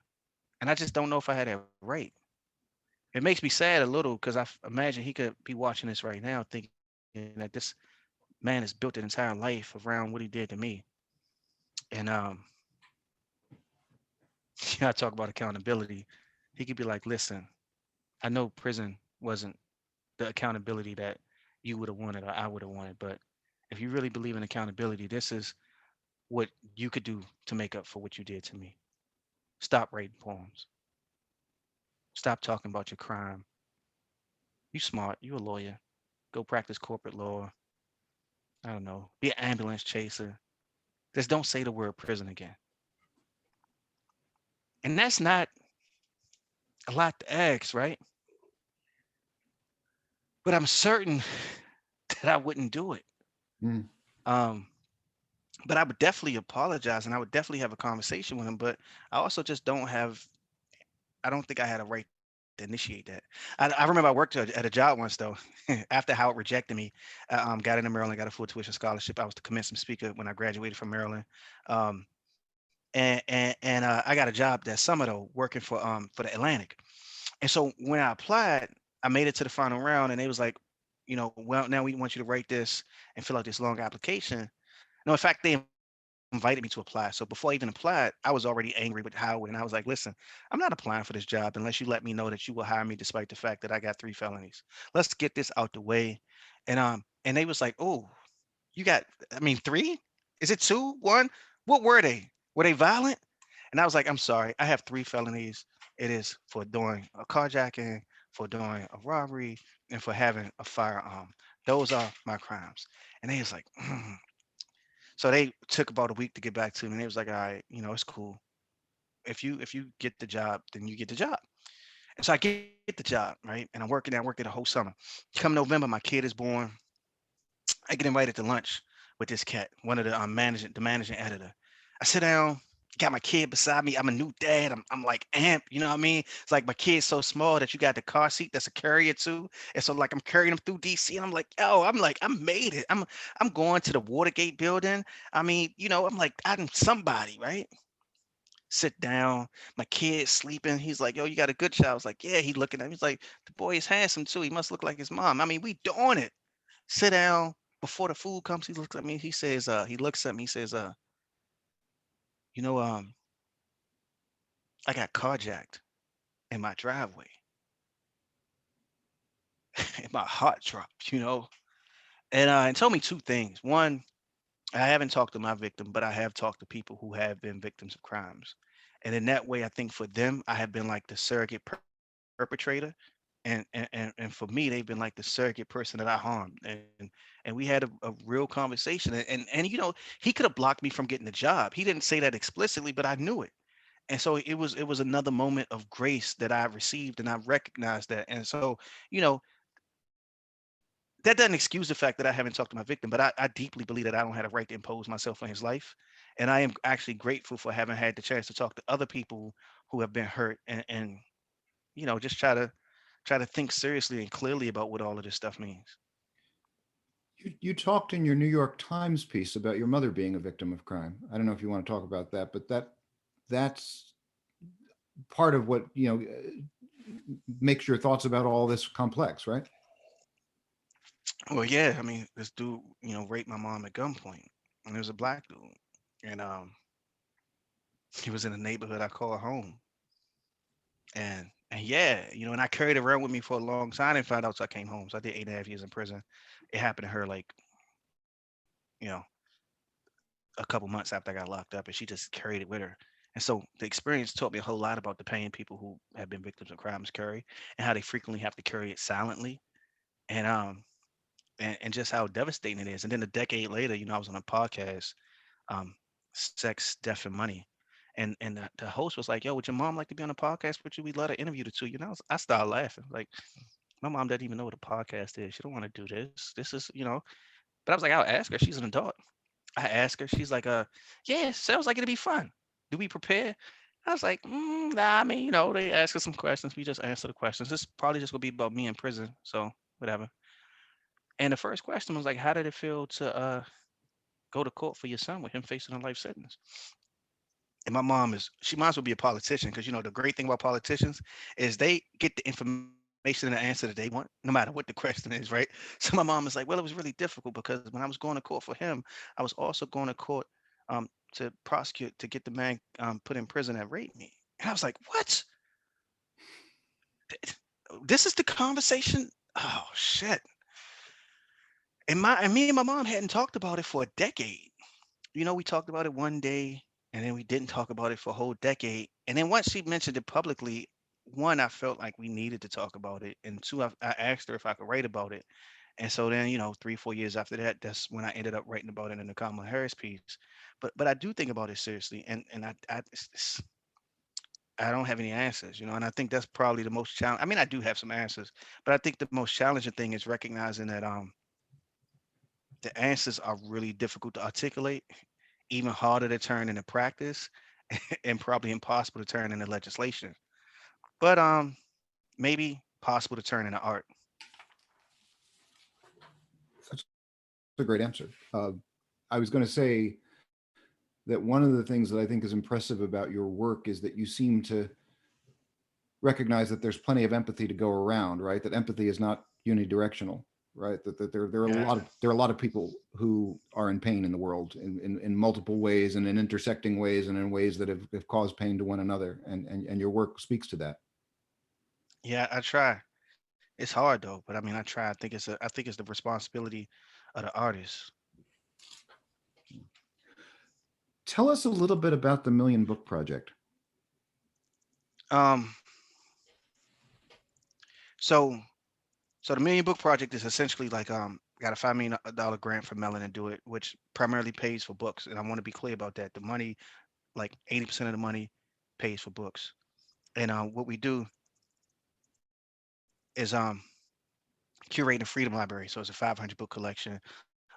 And I just don't know if I had that right. It makes me sad a little because imagine he could be watching this right now thinking that this man has built an entire life around what he did to me. And I talk about accountability. He could be like, listen, I know prison wasn't the accountability that you would have wanted or I would have wanted, but if you really believe in accountability, this is what you could do to make up for what you did to me. Stop writing poems. Stop talking about your crime. You smart. You a lawyer. Go practice corporate law. I don't know. Be an ambulance chaser. Just don't say the word prison again. And that's not a lot to ask, right? But I'm certain that I wouldn't do it. Mm. Um, but I would definitely apologize and I would definitely have a conversation with him. But I also just don't have, I don't think I had a right to initiate that. I remember I worked at a job once though, after Howard rejected me. Got into Maryland, got a full tuition scholarship. I was the commencement speaker when I graduated from Maryland. Um, and I got a job that summer though, working for the Atlantic. And so when I applied, I made it to the final round, and they was like, well, now we want you to write this and fill out this long application. No, in fact, they invited me to apply. So before I even applied, I was already angry with Howard, and I was like, listen, I'm not applying for this job unless you let me know that you will hire me despite the fact that I got 3 felonies. Let's get this out the way. And they was like, oh, you got, I mean, 3? Is it 2? 1? What were they? Were they violent? And I was like, I'm sorry, I have 3 felonies. It is for doing a carjacking, for doing a robbery, and for having a firearm. Those are my crimes. And they was like, So they took about a week to get back to me. And they was like, all right, it's cool. If you get the job, then you get the job. And so I get the job, right? And I'm working there, I work it the whole summer. Come November, my kid is born. I get invited to lunch with this cat, one of the managing editor. I sit down, got my kid beside me. I'm a new dad. I'm like amped, you know what I mean? It's like my kid's so small that you got the car seat that's a carrier too. And so like I'm carrying him through DC and I'm like, yo, I'm like, I made it. I'm going to the Watergate building. I mean, I'm like, I'm somebody, right? Sit down. My kid's sleeping. He's like, yo, you got a good child. I was like, yeah, he looking at me. He's like, the boy is handsome too. He must look like his mom. I mean, we doing it. Sit down. Before the food comes, he looks at me. He says, he looks at me. He says, you know, I got carjacked in my driveway, and my heart dropped. And told me 2 things. One, I haven't talked to my victim, but I have talked to people who have been victims of crimes. And in that way, I think for them, I have been like the surrogate perpetrator. And for me, they've been like the surrogate person that I harmed. And we had a real conversation. And he could have blocked me from getting the job. He didn't say that explicitly, but I knew it. And so it was another moment of grace that I received and I recognized that. And so, you know, that doesn't excuse the fact that I haven't talked to my victim, but I deeply believe that I don't have a right to impose myself on his life. And I am actually grateful for having had the chance to talk to other people who have been hurt and just try to think seriously and clearly about what all of this stuff means. You talked in your New York Times piece about your mother being a victim of crime. I don't know if you want to talk about that, but that's part of what makes your thoughts about all this complex, right? Well, yeah, I mean, this dude, raped my mom at gunpoint, and it was a black dude, and he was in a neighborhood I call home, and yeah, and I carried it around with me for a long time. I didn't find out till I came home, so I did 8.5 years in prison. It happened to her like, you know, a couple months after I got locked up, and she just carried it with her. And so the experience taught me a whole lot about the pain people who have been victims of crimes carry, and how they frequently have to carry it silently, and and just how devastating it is. And then a decade later, I was on a podcast, um, Sex, Death, and Money. And the host was like, yo, would your mom like to be on a podcast with you? We'd love to interview the two. I started laughing. Like, my mom doesn't even know what a podcast is. She don't want to do this. This is. But I was like, I'll ask her. She's an adult. I asked her. She's like, yeah, sounds like it'd be fun. Do we prepare? I was like, nah, I mean, they ask us some questions. We just answer the questions. This probably just gonna be about me in prison. So whatever. And the first question was like, how did it feel to go to court for your son with him facing a life sentence? And my mom she might as well be a politician, because the great thing about politicians is they get the information and the answer that they want, no matter what the question is, right? So my mom is like, well, it was really difficult because when I was going to court for him, I was also going to court to prosecute to get the man put in prison that raped me. And I was like, what? This is the conversation? Oh shit. And me and my mom hadn't talked about it for a decade. We talked about it one day, and then we didn't talk about it for a whole decade. And then once she mentioned it publicly, one, I felt like we needed to talk about it, and two, I asked her if I could write about it. And so then, 3, 4 years after that, that's when I ended up writing about it in the Kamala Harris piece. But I do think about it seriously, and I don't have any answers, and I think that's probably the most challenge. I mean, I do have some answers, but I think the most challenging thing is recognizing that the answers are really difficult to articulate, even harder to turn into practice, and probably impossible to turn into legislation. But maybe possible to turn into art. That's a great answer. I was going to say that one of the things that I think is impressive about your work is that you seem to recognize that there's plenty of empathy to go around, right? That empathy is not unidirectional, right? That there are a Yeah. lot of people who are in pain in the world in multiple ways and in intersecting ways and in ways that have caused pain to one another. And your work speaks to that. Yeah, I try. It's hard though, but I mean, I try. I think it's the responsibility of the artist. Tell us a little bit about the Million Book Project. Um, so so the Million Book Project is essentially like got a $5 million grant from Mellon to do it, which primarily pays for books. And I want to be clear about that. The money, like 80% of the money, pays for books. And what we do is curate a freedom library. So it's a 500 book collection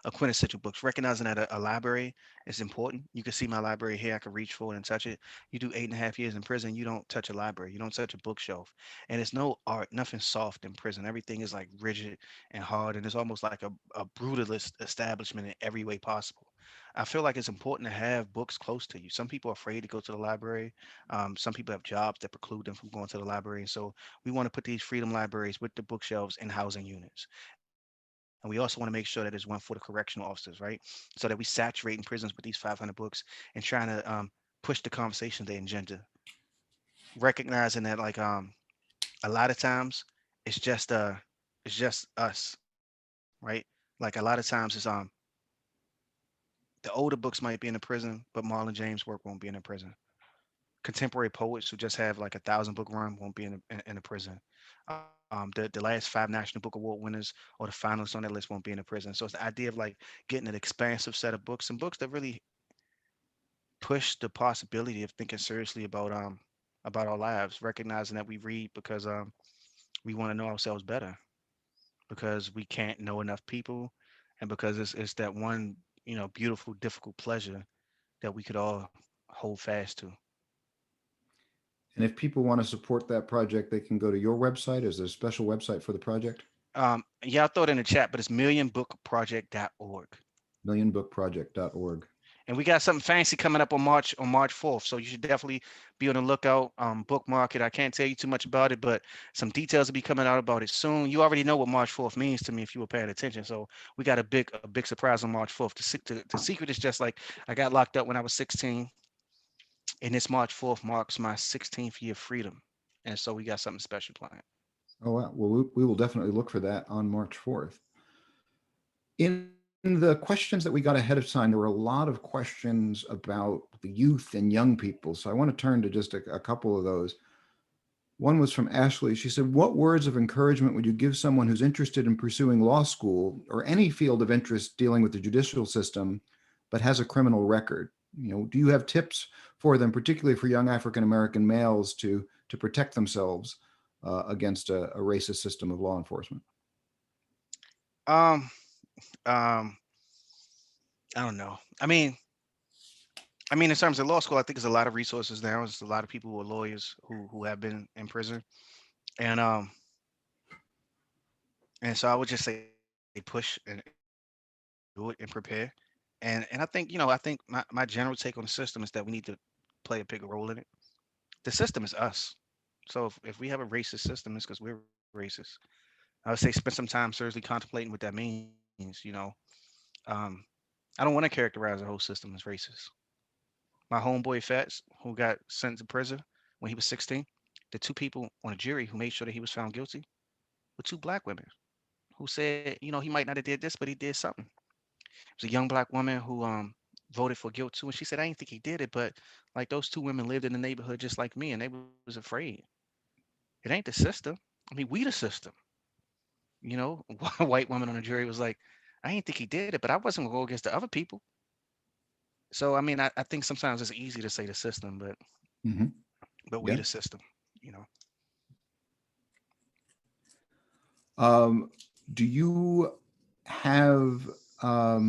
of quintessential books, recognizing that a library is important. You can see my library here. I can reach for it and touch it. You do 8.5 years in prison, you don't touch a library. You don't touch a bookshelf. And it's no art, nothing soft in prison. Everything is like rigid and hard. And it's almost like a brutalist establishment in every way possible. I feel like it's important to have books close to you. Some people are afraid to go to the library. Some people have jobs that preclude them from going to the library. And so we want to put these freedom libraries with the bookshelves in housing units. And we also want to make sure that there's one for the correctional officers, right? So that we saturate in prisons with these 500 books and trying to push the conversation they engender, recognizing that like a lot of times it's just uh it's just us, right? Like a lot of times it's the older books might be in the prison, but Marlon James' work won't be in the prison. Contemporary poets who just have like 1,000 book run won't be in the prison. The last 5 National Book Award winners or the finalists on that list won't be in the prison. So it's the idea of like getting an expansive set of books and books that really push the possibility of thinking seriously about our lives, recognizing that we read because we want to know ourselves better, because we can't know enough people, and because it's that one beautiful difficult pleasure that we could all hold fast to. And if people want to support that project, they can go to your website. Is there a special website for the project? Yeah, I'll throw it in the chat, but it's millionbookproject.org. Millionbookproject.org. And we got something fancy coming up on March 4th. So you should definitely be on the lookout. Bookmark it. I can't tell you too much about it, but some details will be coming out about it soon. You already know what March 4th means to me if you were paying attention. So we got a big surprise on March 4th. The secret is just like I got locked up when I was 16, and this March 4th marks my 16th year of freedom. And so we got something special planned. Oh, wow. Well, we will definitely look for that on March 4th. In the questions that we got ahead of time, there were a lot of questions about the youth and young people. So I want to turn to just a couple of those. One was from Ashley. She said, what words of encouragement would you give someone who's interested in pursuing law school or any field of interest dealing with the judicial system, but has a criminal record? Do you have tips for them, particularly for young African-American males to protect themselves against a racist system of law enforcement? Um, um, I don't know. I mean, in terms of law school, I think there's a lot of resources now. There's a lot of people who are lawyers who have been in prison, and so I would just say push and do it and prepare. And I think I think my general take on the system is that we need to play a bigger role in it. The system is us. So if we have a racist system, it's because we're racist. I would say spend some time seriously contemplating what that means. Um, I don't want to characterize the whole system as racist. My homeboy Fats, who got sent to prison when he was 16, the two people on a jury who made sure that he was found guilty were two black women who said, he might not have did this, but he did something. It was a young black woman who voted for guilt too, and she said, I didn't think he did it, but like those two women lived in the neighborhood just like me, and they was afraid. It ain't the system. I mean, we the system. A white woman on the jury was like, I didn't think he did it, but I wasn't gonna go against the other people. So I mean, I think sometimes it's easy to say the system, Mhm. but we Yeah. the system, you know. Do you have, let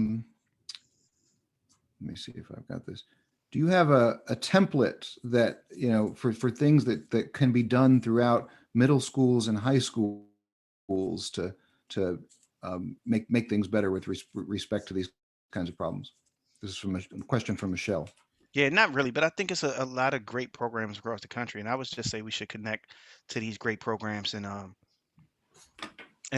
me see if I've got this. Do you have a template that, for things that can be done throughout middle schools and high schools to make things better with respect to these kinds of problems? This is from a question from Michelle. Yeah, not really, but I think it's a lot of great programs across the country, and I would just say we should connect to these great programs and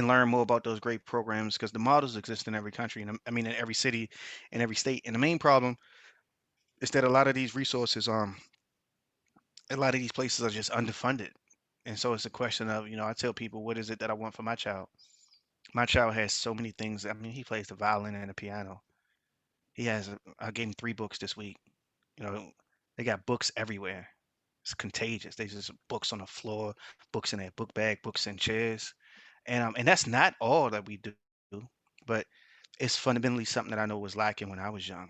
learn more about those great programs because the models exist in every country, and I mean in every city, in every state. And the main problem is that a lot of these resources, a lot of these places are just underfunded. And so it's a question of, I tell people, what is it that I want for my child? My child has so many things. I mean, he plays the violin and the piano. He has, I gave him 3 books this week. You know, they got books everywhere. It's contagious. There's just books on the floor, books in their book bag, books in chairs. And that's not all that we do, but it's fundamentally something that I know was lacking when I was young.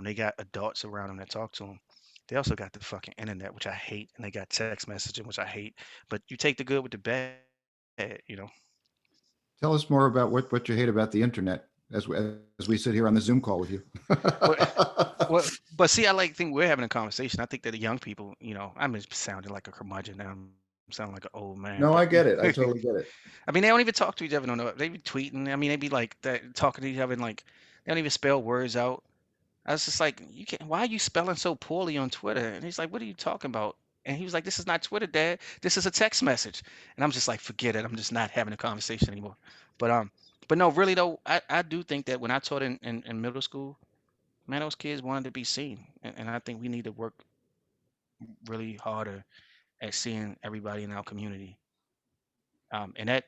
They got adults around them that talk to them. They also got the fucking internet, which I hate, and they got text messaging, which I hate. But you take the good with the bad. Tell us more about what you hate about the internet as we sit here on the Zoom call with you. But but see, I think we're having a conversation. I think that the young people, I'm just sounding like a curmudgeon now. I'm sounding like an old man. But No, I get it. I totally get it. I mean, they don't even talk to each other. No, no, they be tweeting. I mean, they be like that, talking to each other, and like they don't even spell words out. I was just like, you can't. Why are you spelling so poorly on Twitter? And he's like, what are you talking about? And he was like, this is not Twitter, Dad. This is a text message. And I'm just like, forget it. I'm just not having a conversation anymore. But but no, really though, I do think that when I taught in middle school, man, those kids wanted to be seen, and I think we need to work really harder at seeing everybody in our community. And that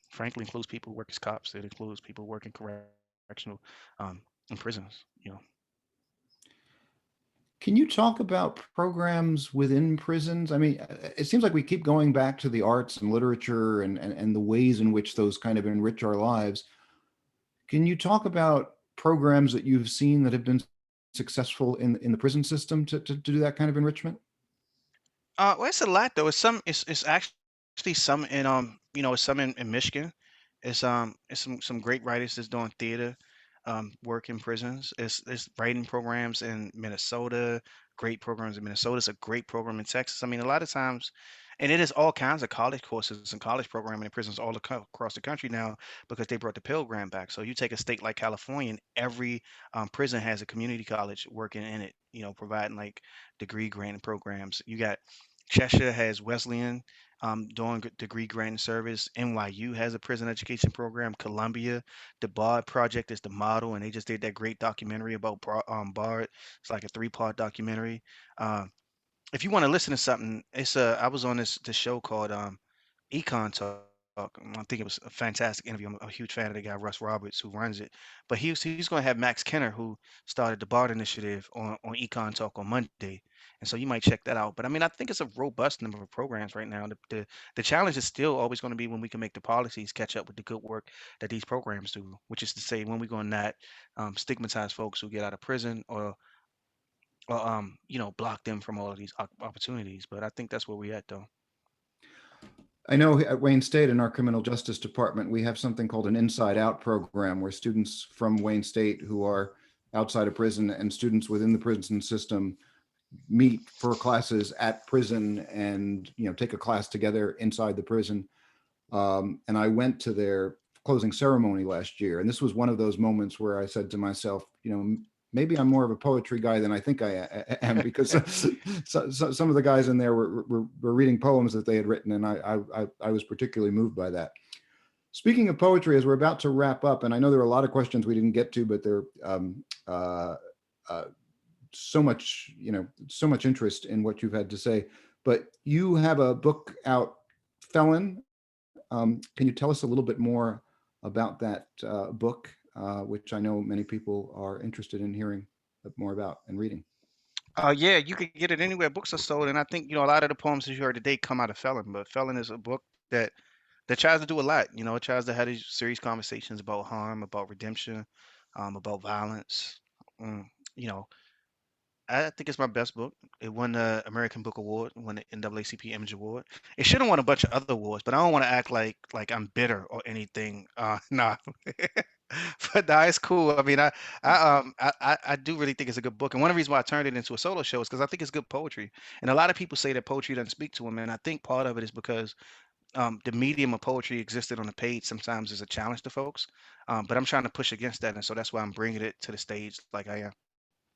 frankly includes people who work as cops. It includes people working correctional um, in prisons. Can you talk about programs within prisons? I mean, it seems like we keep going back to the arts and literature and the ways in which those kind of enrich our lives. Can you talk about programs that you've seen that have been successful in the prison system to do that kind of enrichment? Well, it's a lot though. It's actually some it's some in Michigan. It's some great writers that's doing theater, work in prisons. It's writing programs in Minnesota, great programs in Minnesota. It's a great program in Texas. I mean, a lot of times, and it is all kinds of college courses and college programming in prisons across the country now because they brought the Pell Grant back. So you take a state like California, and every prison has a community college working in it. Providing like degree granting programs. You got Cheshire has Wesleyan doing degree granting service. NYU has a prison education program. Columbia, the Bard Project is the model, and they just did that great documentary about Bard. It's like a 3-part documentary. Um, if you want to listen to something, I was on this show called Econ Talk. I think it was a fantastic interview. I'm a huge fan of the guy Russ Roberts who runs it. But he's going to have Max Kenner who started the Bard Initiative on Econ Talk on Monday, and so you might check that out. But I mean, I think it's a robust number of programs right now. The challenge is still always going to be when we can make the policies catch up with the good work that these programs do, which is to say when we're going to not stigmatize folks who get out of prison or block them from all of these opportunities. But I think that's where we're at though. I know at Wayne State in our criminal justice department, we have something called an inside out program where students from Wayne State who are outside of prison and students within the prison system meet for classes at prison and take a class together inside the prison. And I went to their closing ceremony last year, and this was one of those moments where I said to myself, maybe I'm more of a poetry guy than I think I am, because some of the guys in there were reading poems that they had written, and I was particularly moved by that. Speaking of poetry, as we're about to wrap up, and I know there are a lot of questions we didn't get to, but there so much, so much interest in what you've had to say. But you have a book out, Felon. Can you tell us a little bit more about that book, which I know many people are interested in hearing more about and reading? Yeah, you could get it anywhere books are sold, and I think a lot of the poems that you heard today come out of Felon. But Felon is a book that tries to do a lot. It tries to have these serious conversations about harm, about redemption, about violence. Mm, you know, I think it's my best book. It won the American Book Award, won the NAACP Image Award. It should have won a bunch of other awards, but I don't want to act like I'm bitter or anything. Nah, but nah, it's cool. I mean, I do really think it's a good book, and one of the reasons why I turned it into a solo show is because I think it's good poetry. And a lot of people say that poetry doesn't speak to them, and I think part of it is because the medium of poetry existed on the page sometimes is a challenge to folks. But I'm trying to push against that, and so that's why I'm bringing it to the stage like I am.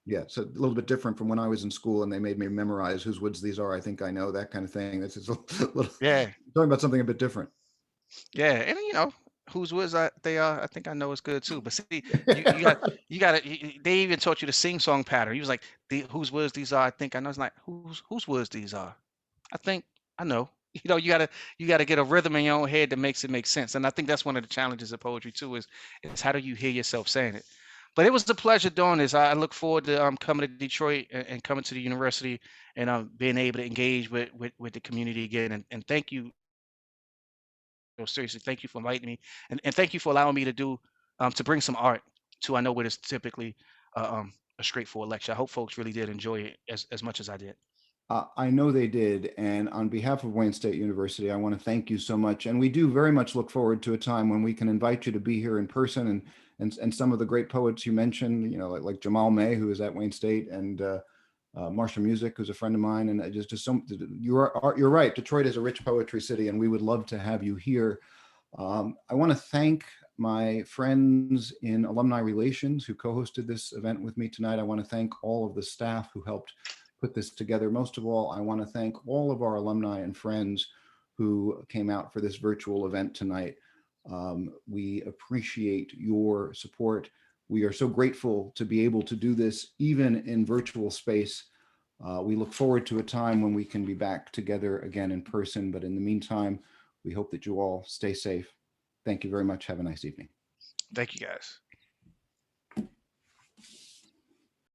Yeah, so a little bit different from when I was in school and they made me memorize whose woods these are. I think I know, that kind of thing. This is a little Yeah. talking about something a bit different. Yeah, and whose words they are, I think I know is good too. But see, you got they even taught you the sing song pattern. He was like, whose words these are, I think I know. It's like whose words these are. I think I know. You gotta get a rhythm in your own head that makes it make sense. And I think that's one of the challenges of poetry too, is how do you hear yourself saying it? But it was a pleasure doing this. I look forward to coming to Detroit and coming to the university and being able to engage with the community again. And thank you. Seriously, thank you for inviting me, and thank you for allowing me to do to bring some art to. I know what is typically a straightforward lecture. I hope folks really did enjoy it as much as I did. I know they did. And on behalf of Wayne State University, I want to thank you so much. And we do very much look forward to a time when we can invite you to be here in person, and some of the great poets you mentioned, like Jamal May, who is at Wayne State, and Marsha Music, who's a friend of mine. And just so you're right. Detroit is a rich poetry city, and we would love to have you here. I want to thank my friends in Alumni Relations who co-hosted this event with me tonight. I want to thank all of the staff who helped put this together. Most of all, I want to thank all of our alumni and friends who came out for this virtual event tonight. We appreciate your support. We are so grateful to be able to do this even in virtual space. We look forward to a time when we can be back together again in person. But in the meantime, we hope that you all stay safe. Thank you very much. Have a nice evening. Thank you, guys.